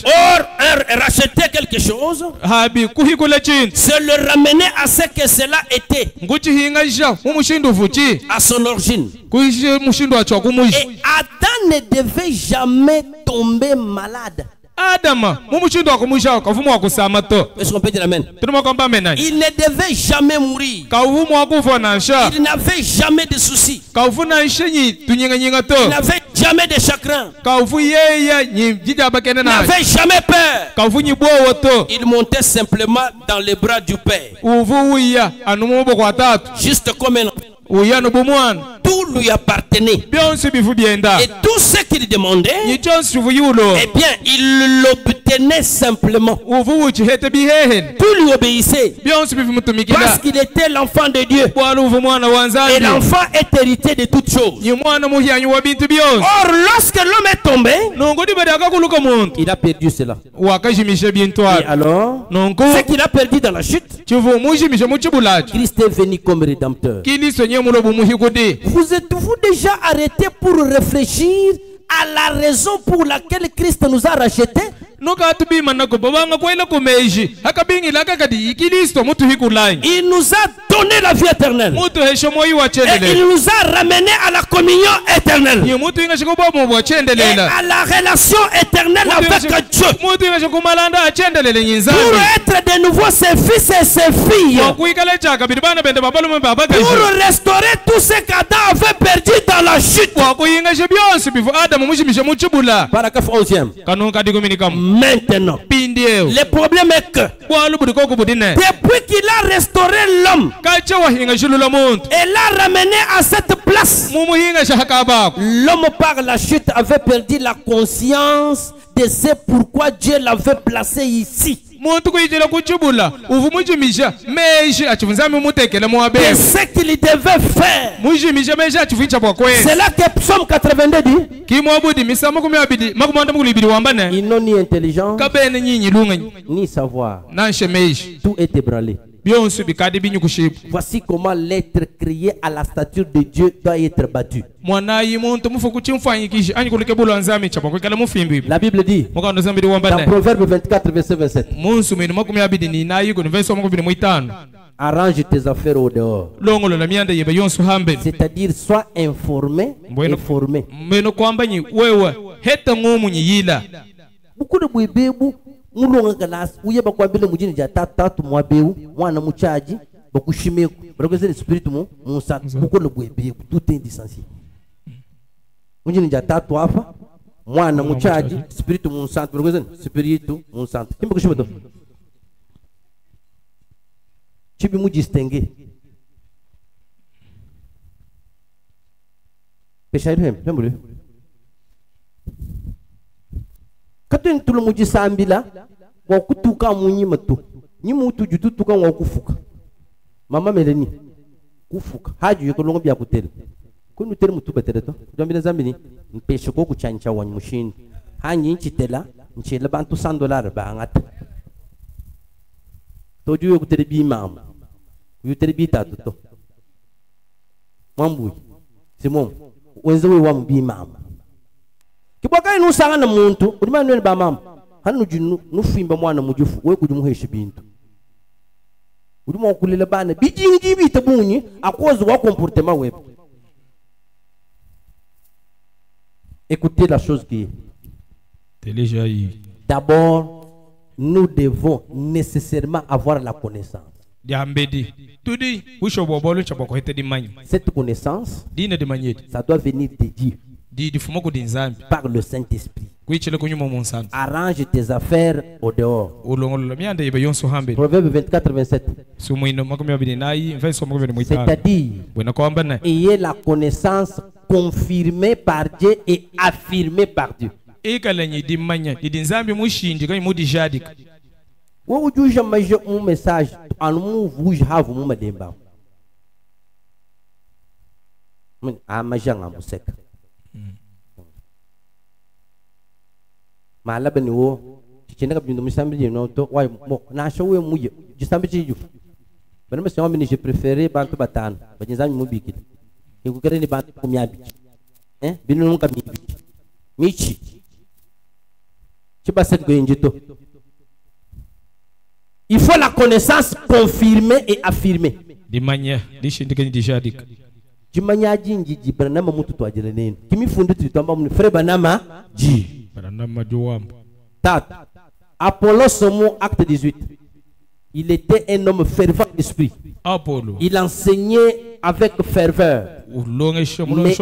Or, racheter quelque chose, c'est le ramener à ce que cela était, à son origine. Et Adam ne devait jamais tomber malade. Est-ce qu'on peut dire amen? Il ne devait jamais mourir. Il n'avait jamais de soucis. Il n'avait jamais de chagrin. Il n'avait jamais peur. Il montait simplement dans les bras du Père. Juste comme un enfant. Tout lui appartenait. Et tout ce qu'il demandait, eh bien, il l'obtenait simplement. Tout lui obéissait. Parce qu'il était l'enfant de Dieu. Et l'enfant est hérité de toutes choses. Or, lorsque l'homme est tombé, il a perdu cela. Et alors, ce qu'il a perdu dans la chute, Christ est venu comme rédempteur. Vous êtes-vous déjà arrêté pour réfléchir à la raison pour laquelle Christ nous a rachetés? Il nous a donné la vie éternelle. Et il nous a ramenés à la communion éternelle. Et à la relation éternelle avec Dieu. Pour être de nouveau ses fils et ses filles. Pour restaurer tout ce qu'Adam avait perdu dans la chute. Paragraphe 11e. Maintenant, le problème est que depuis qu'il a restauré l'homme et l'a ramené à cette place, l'homme par la chute avait perdu la conscience de ce pourquoi Dieu l'avait placé ici. Et ce qu'il devait faire. C'est là que Psaume 82 dit. Ils n'ont ni intelligence ni savoir. Tout est ébranlé. Voici comment l'être créé à la stature de Dieu doit être battu. La Bible dit dans Proverbe 24 verset 27. Arrange tes affaires au dehors. C'est-à-dire sois informé et formé. Beaucoup de bébés mulonga galas uye bakwambile mujini ja tatu mwabeu mwana muchaji bakushime barokezele spirit mu musa kuko le bwebe tout est licencié mujini ja tatu afa mwana muchaji spirit mu santo barokezele spirit mu santo kimba kushime to chibi mu distinguer Peshairem, lembra? Katen tulo muji sambila, wa kutuka munyi matu. Ni mutu jutu tuka wa kufuka. Mama meleni. Kufuka. Haju yuko longo bya kutela. Kunu tere mutu betere to. Jambila zambini. Mpesho ko kuchancha wa mushini. Hanyi nchitela, nchela bantu $100 ba ngata. Toju yuko tere bi mama. Yu tere bi tatu to. Mambu. Simon. Wenzo we wa mbi mama. Kiboka inu sanga na muntu, udima nwe ba mama. Hanu jinu nufimba mwana mujufu, we kujumuheshi bintu. Udima wakulele bana, bijingi bita bunyi, akozo wa comportement web. Écoutez la chose qui est. D'abord, nous devons nécessairement avoir la connaissance. Cette connaissance, ça doit venir de Dieu par le Saint-Esprit. Arrange tes affaires au dehors. Proverbe 24-27. C'est-à-dire, ayez la connaissance confirmée par Dieu et affirmée par Dieu. Où vous avez un message, en nous vous avez un débat. Ah, ma jambe à sec. Ma la bani wo, ci n'a pas de musambi de noto, ouais, mo, na showe mouille, je sambi ci youf. Ben mais c'est j'ai préféré bantu batan, ben les amis mobiki. Et vous créez les bantu comme yabi. Hein, binu non comme michi. Tu passes cette goinjito. Il faut la connaissance confirmée et affirmée. De manière, déjà dit. Du manière jinji ji banama mutu to ajelenen. Kimi fundu tu tamba mun frère banama ji. Apollos, son mot, acte 18. Il était un homme fervent d'esprit. Il enseignait avec ferveur. Mais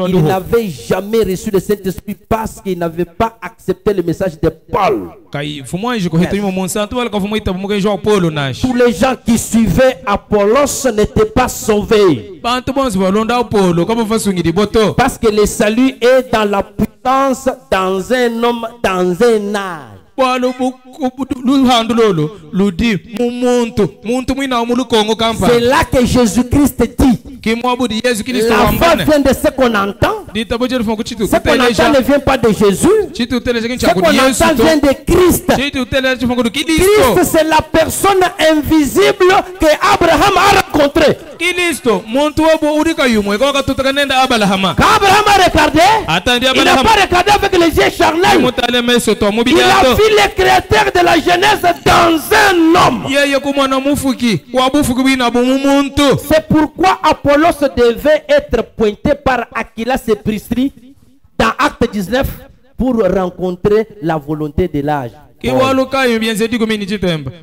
il n'avait jamais reçu le Saint-Esprit parce qu'il n'avait pas accepté le message de Paul. Tous les gens qui suivaient Apollos n'étaient pas sauvés. Parce que le salut est dans la puissance, dans un homme, dans un âge. C'est là que Jésus-Christ dit. La foi vient de ce qu'on entend. Ce qu'on entend ne vient pas de Jésus. Ce qu'on entend vient de Christ. Christ, c'est la personne invisible que Abraham a rencontrée. Quand Abraham a regardé, il n'a pas regardé avec les yeux charnels. Il a vu le créateur de la Genèse dans un homme. C'est pourquoi Apollos devait être pointé par Aquilas et Priscille dans Acte 19 pour rencontrer la volonté de l'âge.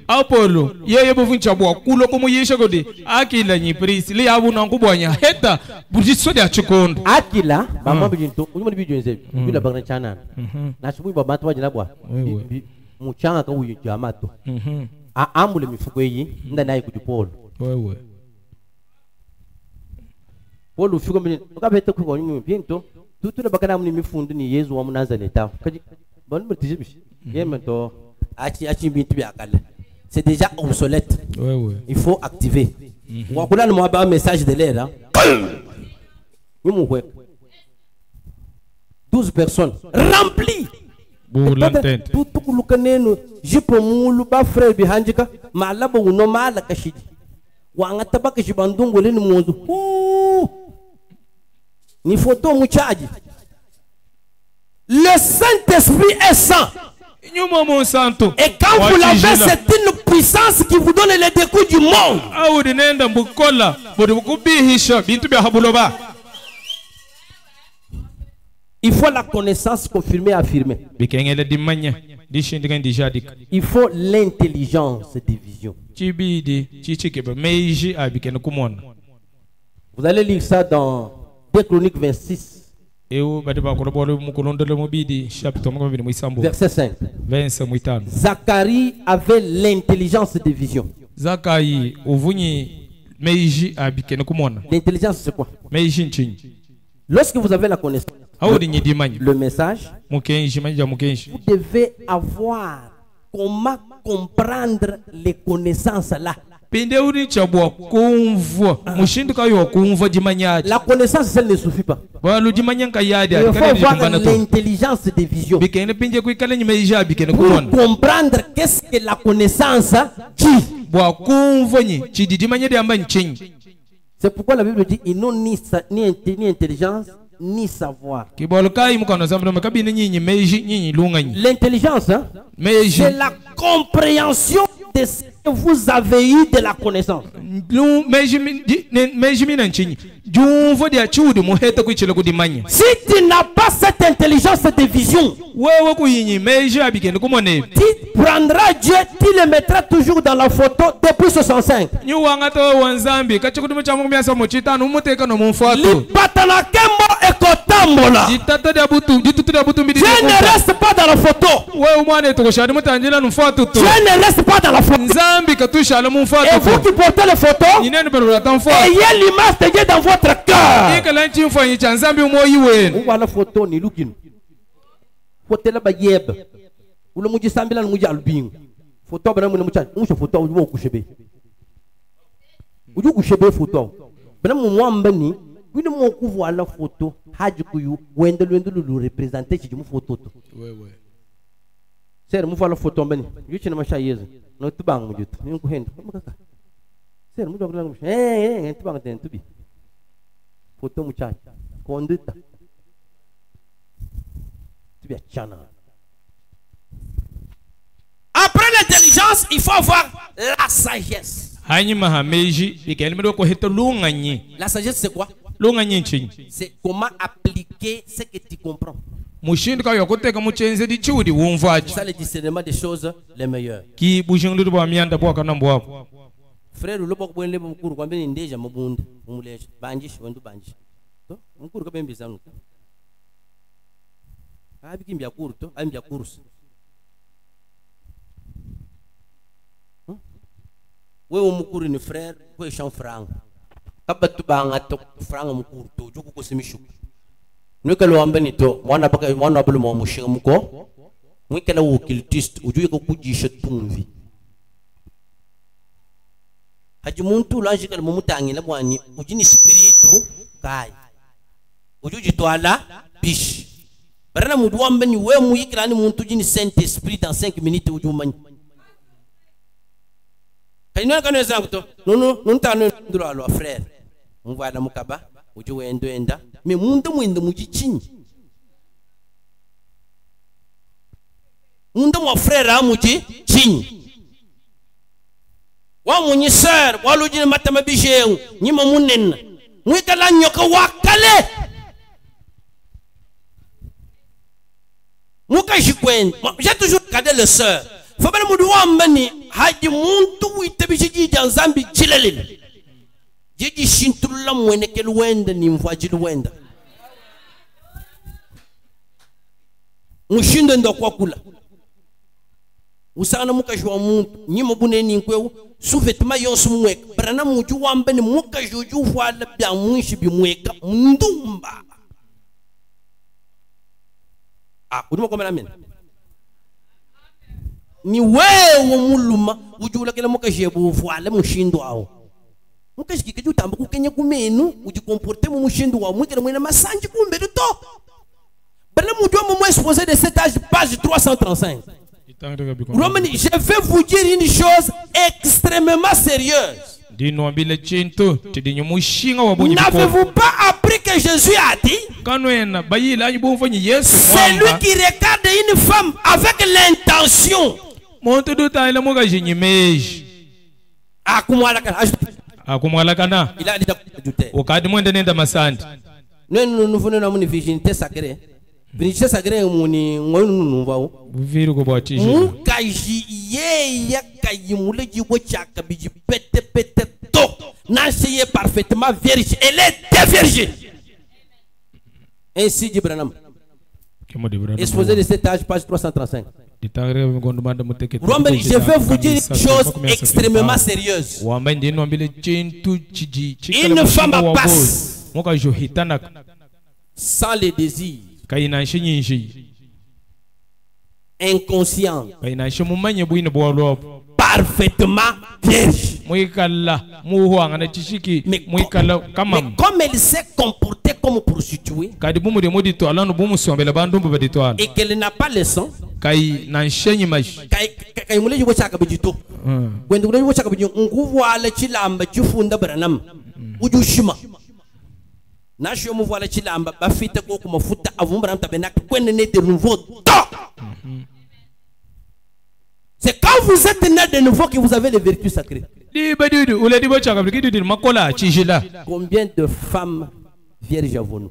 Apollo yeye bofuncha bwa kulo komo yesha gode Akila nyi Priscilla yabu na nkubwanya heta bujiso dia chikondo Akila bamba bijinto unyuma bijo nze bila bagna chana na shubu baba twa jina bwa muchanga ka uyu jamato a ambule mifuko yi nda nayi kujipolo wewe Polo ufiko mini ukabete kwa nyuma binto tutule bakana muni mifundu ni Yesu wa Nazareta kaji bon mutijibishi yemento achi bintu biakale c'est déjà obsolète. Il faut activer. On a un message de l'air. 12 personnes remplies. Tout le jipo mulu ba frère bihanjika malabo uno mala kashidi. Wanga tabaka shibandungu leni mwozu. Ni photo muchaji. Le Saint-Esprit est saint. Et quand vous l'avez, c'est une puissance qui vous donne les découps du monde. Il faut la connaissance confirmée, affirmée. Il faut l'intelligence de vision. Vous allez lire ça dans 2 Chroniques 26. Verset 5. Zacharie avait l'intelligence de vision. L'intelligence c'est quoi? Lorsque vous avez la connaissance, le message, vous devez avoir comment comprendre les connaissances là. La connaissance, ça ne suffit pas. Il faut avoir l'intelligence de vision pour comprendre qu'est-ce que la connaissance dit. C'est pourquoi la Bible dit ils n'ont ni intelligence ni savoir. L'intelligence, hein, c'est la compréhension de ce que vous avez eu de la connaissance. Si tu n'as pas cette intelligence de vision, tu prendras Dieu, tu le mettras toujours dans la photo depuis 65. Tu ne restes pas dans la photo. Tu ne restes pas dans la photo. Et vous qui portez la photo, ayez l'image de Dieu dans votre cœur. Où la photo ni lukinu. Photo la bayeb. Ou le muji sambila muji albing. Photo bana mu mucha. Mucha photo u mo kushebe. Uju kushebe photo. Bana mu mwamba ni. Wino mo kuvu la photo. Haji kuyu. Wendo lu représenter ci mu photo to. Ouais. Ser mu fa la photo bani. Yuchi na masha yezu. No tubang mu jutu. Ni ko hendo. Ser mu dogla mu. Tubang ten tubi. Photo muchacha. Conduta. Après l'intelligence, il faut avoir la sagesse. La sagesse, c'est quoi? C'est comment appliquer ce que tu comprends. C'est ça le discernement des choses les meilleures. Frère, le bok boile bon cours quand bien déjà mon bond, on lèche, bandish, on bandish. On court comme bizarre. Ah, bikin bien court, un bien course. Oui, on court une frère, oui, champ franc. Kabatu bang atok franc on court, tu ko semichou. Nous que l'on benito, moi n'a pas le mot mon cher muko. Moi que la occultiste, ou du ko kuji chet punvi. Haji muntu lanji kala mumutangi la bwani ujini spiritu kai ujuji toala bish barana mudwamba ni we mu yikira ni muntu jini saint esprit dans 5 minutes ujumani kayina kana zangu to non tanu ndura lo frère muvana mukaba uju wendo enda me muntu mwendo mujichinyi muntu mo frère amuji chinyi wa munyi sir walu jini matama bijeu nyima munen mwika la nyoka wakale muka jikwen j'ai toujours regardé le sœur fabel mudu wambani haji muntu wite bijiji janzambi chilelele jiji shintula mwene kelwenda ni mfajili wenda mushindo ndo kwa kula usana muka jwa muntu nyima buneni nkwewu sous-vêtement yonsu mweka brana muju wambani muka juju wala bya mwishi bi mweka ndumba uduma kwa mena ni wewe muluma ujula kila muka jebu wala mushindo ao muka shikike jutamba kukenya kumenu ujikomporte mu mushindo wa mwikira mwena masanji kumbe to brana muju wa mwa exposé de cet âge page 335. Je vais vous dire une chose extrêmement sérieuse. N'avez-vous pas appris que Jésus a dit celui qui regarde une femme avec l'intention. Il a dit nous venons à une virginité sacrée. Virginité sacrée muni ngonu vao viru ko bati mukaji ye yakayimule jibo chaka biji pete to naseye parfaitement vierge, elle est vierge. Ainsi dit Branham, exposé de cet âge, page 335. Je vais vous dire une chose extrêmement sérieuse. Une femme passe sans les désirs, inconscient, parfaitement vierge. Mais comme elle s'est comportée comme prostituée et qu'elle n'a pas le sang, c'est quand vous êtes né de nouveau que vous avez les vertus sacrées. Combien de femmes vierges avons-nous?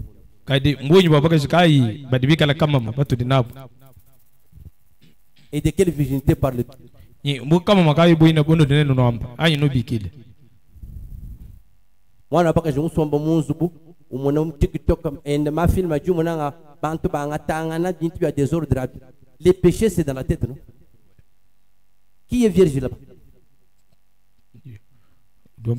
Et de quelle virginité parle-t-il? Moi, je ne sais pas. Les péchés, c'est dans la tête, non? Qui est vierge là-bas? Je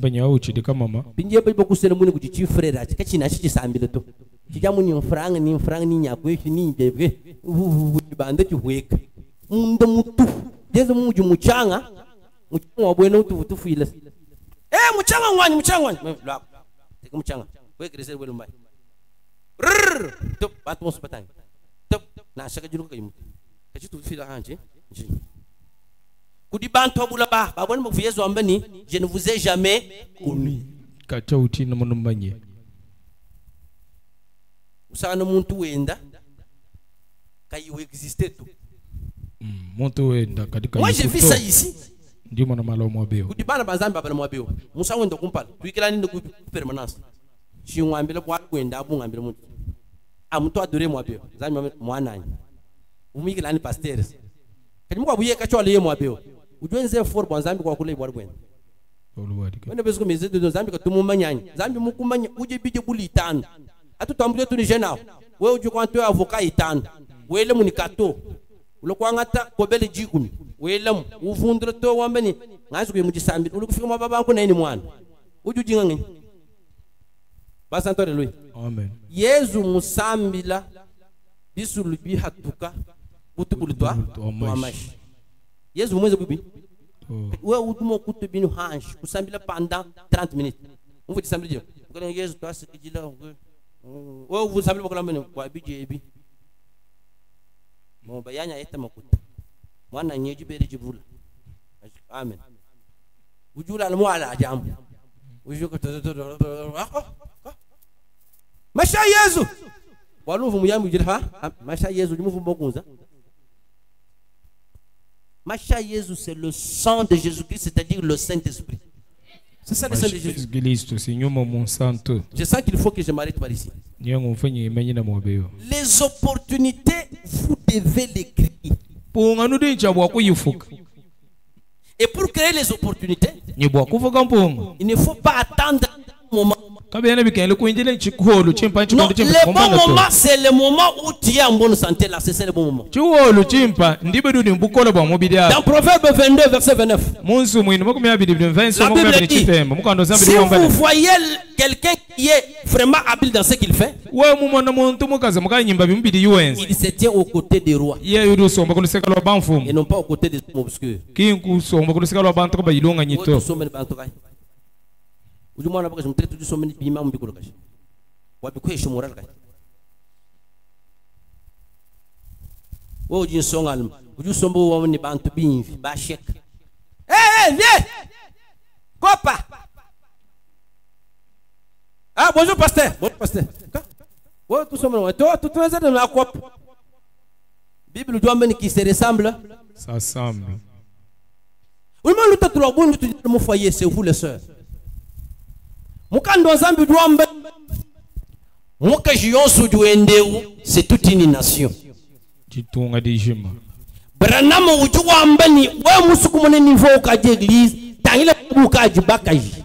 ne vous ai jamais connu. Moi j'ai vu ça ici. Ujuenze for bonzambi kwa kule bwargwen. Wende besko mezede do zambi ka tumumanyanyi. Zambi mukumanya uje bije buli itanu. Atu tambule tu ni jena. We uju kwa ntoya avoka itanu. We lemu ni kato. Ulo kwa ngata kobele jikumi. We lemu uvundre to wambeni. Ngasu kwe mujisambi. Ulo kufika mababa anku na ini mwana. Uju jingangi. Basa ntore lui. Amen. Yezu musambila. Bisu lubi hatuka. Butu bulutwa. Wamashi. Yesu mweze kubi. Wewe utumo kutu binu hansh kusambila pendant 30 minutes. On vous dit samedi. Quand Yesu toi ce qu'il là. Wewe vous sambila kwa mene kwa bijebi. Mo bayanya eta makuta. Mwana nyeji bere jibula. Amen. Ujula almo ala jamu. Ujuko Masha Yesu. Waluvu muyamu jira ha? Masha Yesu limuvu mbokunza. Macha Jésus, c'est le sang de Jésus-Christ, c'est-à-dire le Saint-Esprit. C'est ça le sang de Jésus-Christ. Je sens qu'il faut que je m'arrête par ici. Les opportunités, vous devez les créer. Et pour créer les opportunités, il ne faut pas attendre un moment. Non, le bon moment, c'est le moment où tu es en bonne santé. Là, c'est le bon moment. Dans Proverbe 22, verset 29, la Bible dit, si vous voyez quelqu'un qui est vraiment habile dans ce qu'il fait, il se tient aux côtés des rois et non pas aux côtés des hommes obscurs. Ujumwana bakaje mtete tujisomeni bima mbikolo kaje wabikwesha moral kaje wo ujisonga ujusombo wamni bantu binvi ba sheka viens copa. Ah bonjour pasteur wo tu sommes toi tu es dans la copa. Bible doit mener qui se ressemble ça semble. Oui mais le tout le bon tu mon foyer c'est vous les sœurs. C'est toute une nation. Branham ujuambani we musukumone niveau kaje église tangile bukaji bakaji.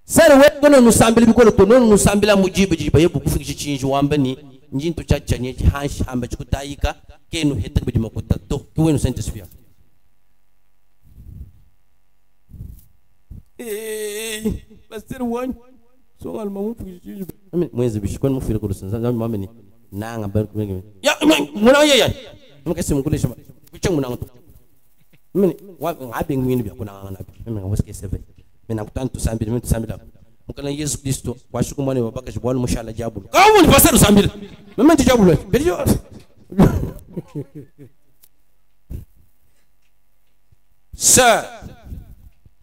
Sere we gono nusambile bikolo tono nusambila mujibe jiba yebu kufikisha chinji wambani njintu chachanye hanshi hamba chikutayika kenu heta bijima kutato kiwenu Saint-Esprit. Pasteur one so ngal mamu fuji mwezi bishikon mu fira ko sanza mameni nanga bar ko ya muna ya mu kasi mu kule shaba kucang muna to meni wa ngabe ngwini bya kuna ngana meni waske sebe meni akutantu sambiri meni sambira mukana Yesu Kristo washukumane babaka jibwani mushala jabulu kawo ni pasaru sambira meni jabulu beriyo sir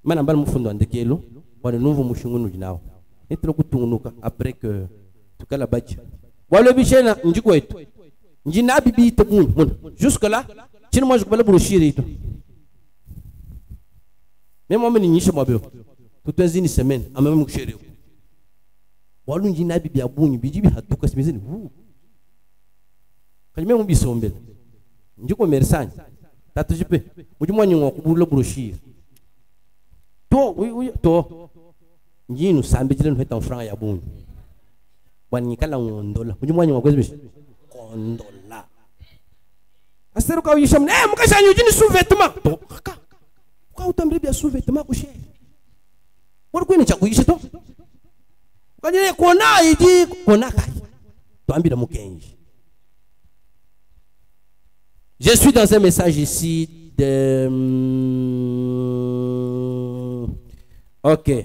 mana mbal mufundo andekelo wana nouveau mushungunu jinao etro kutungunuka après que tukala badji wala bishena njiko etu njina bibi te mun jusque là chin moi je bala brochire etu même moi meni nyisha mabyo tout une semaine a même mushire wala njina bibi abunyi bijibi hatuka simizini kanyime mu bisombele njiko mersani tatu jipe mujumwanyi ngokubula brochire to njinu sambe jile nheta franga ya bunyi wani kala ngondola mujumwanyi ngokwezibishi kondola aseru ka yisham mukashanyu jini sous-vêtement to kaka ka utambire bya sous-vêtement kushe wari kwini cha kuyisha to kanyene kona iji kona kai to ambira mukenji. Je suis dans un message ici de OK,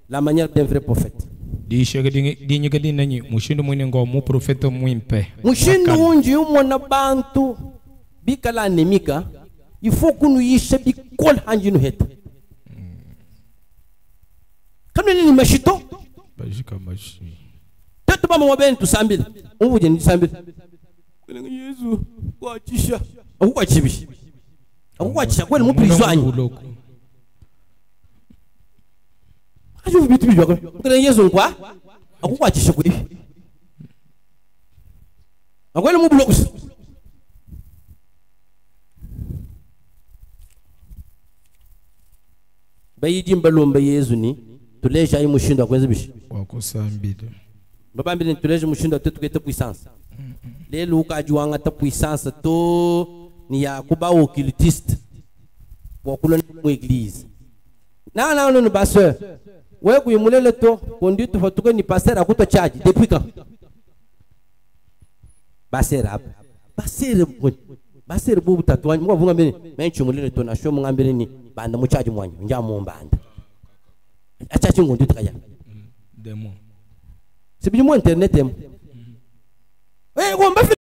la manière d'un vrai prophète. Mushindu unji umona bantu bikala anemika il faut que nous yishe bikol hanjinu heta. Kama ni mashito bajika mashi tatu mama wabentu sambila uvuje ni sambila kwenye Yesu kwachisha akukwachibisha akukwachisha kweli muprizwanyi ajo bitu bijwa kwenye Yesu kwa akukwachisha kweli akweli mublokus bayiji mbalomba Yesu ni tuleja ayi mushindo akwenze bishi wakosambide baba mbili tuleja mushindo tetukete puissance lelo ukajuanga ta puissance to ni ya kuba occultiste wakula mu église na no pasteur we kuyimulele to conduite fotuke ni pasteur akuto charge depuis quand basere bubu tatwani mwa vunga mbele menchu mulele to na shomu ngambele ni banda mu charge mwanyu njamo mbanda achachi ngonduite kaya demo c'est bien mo internet em gomba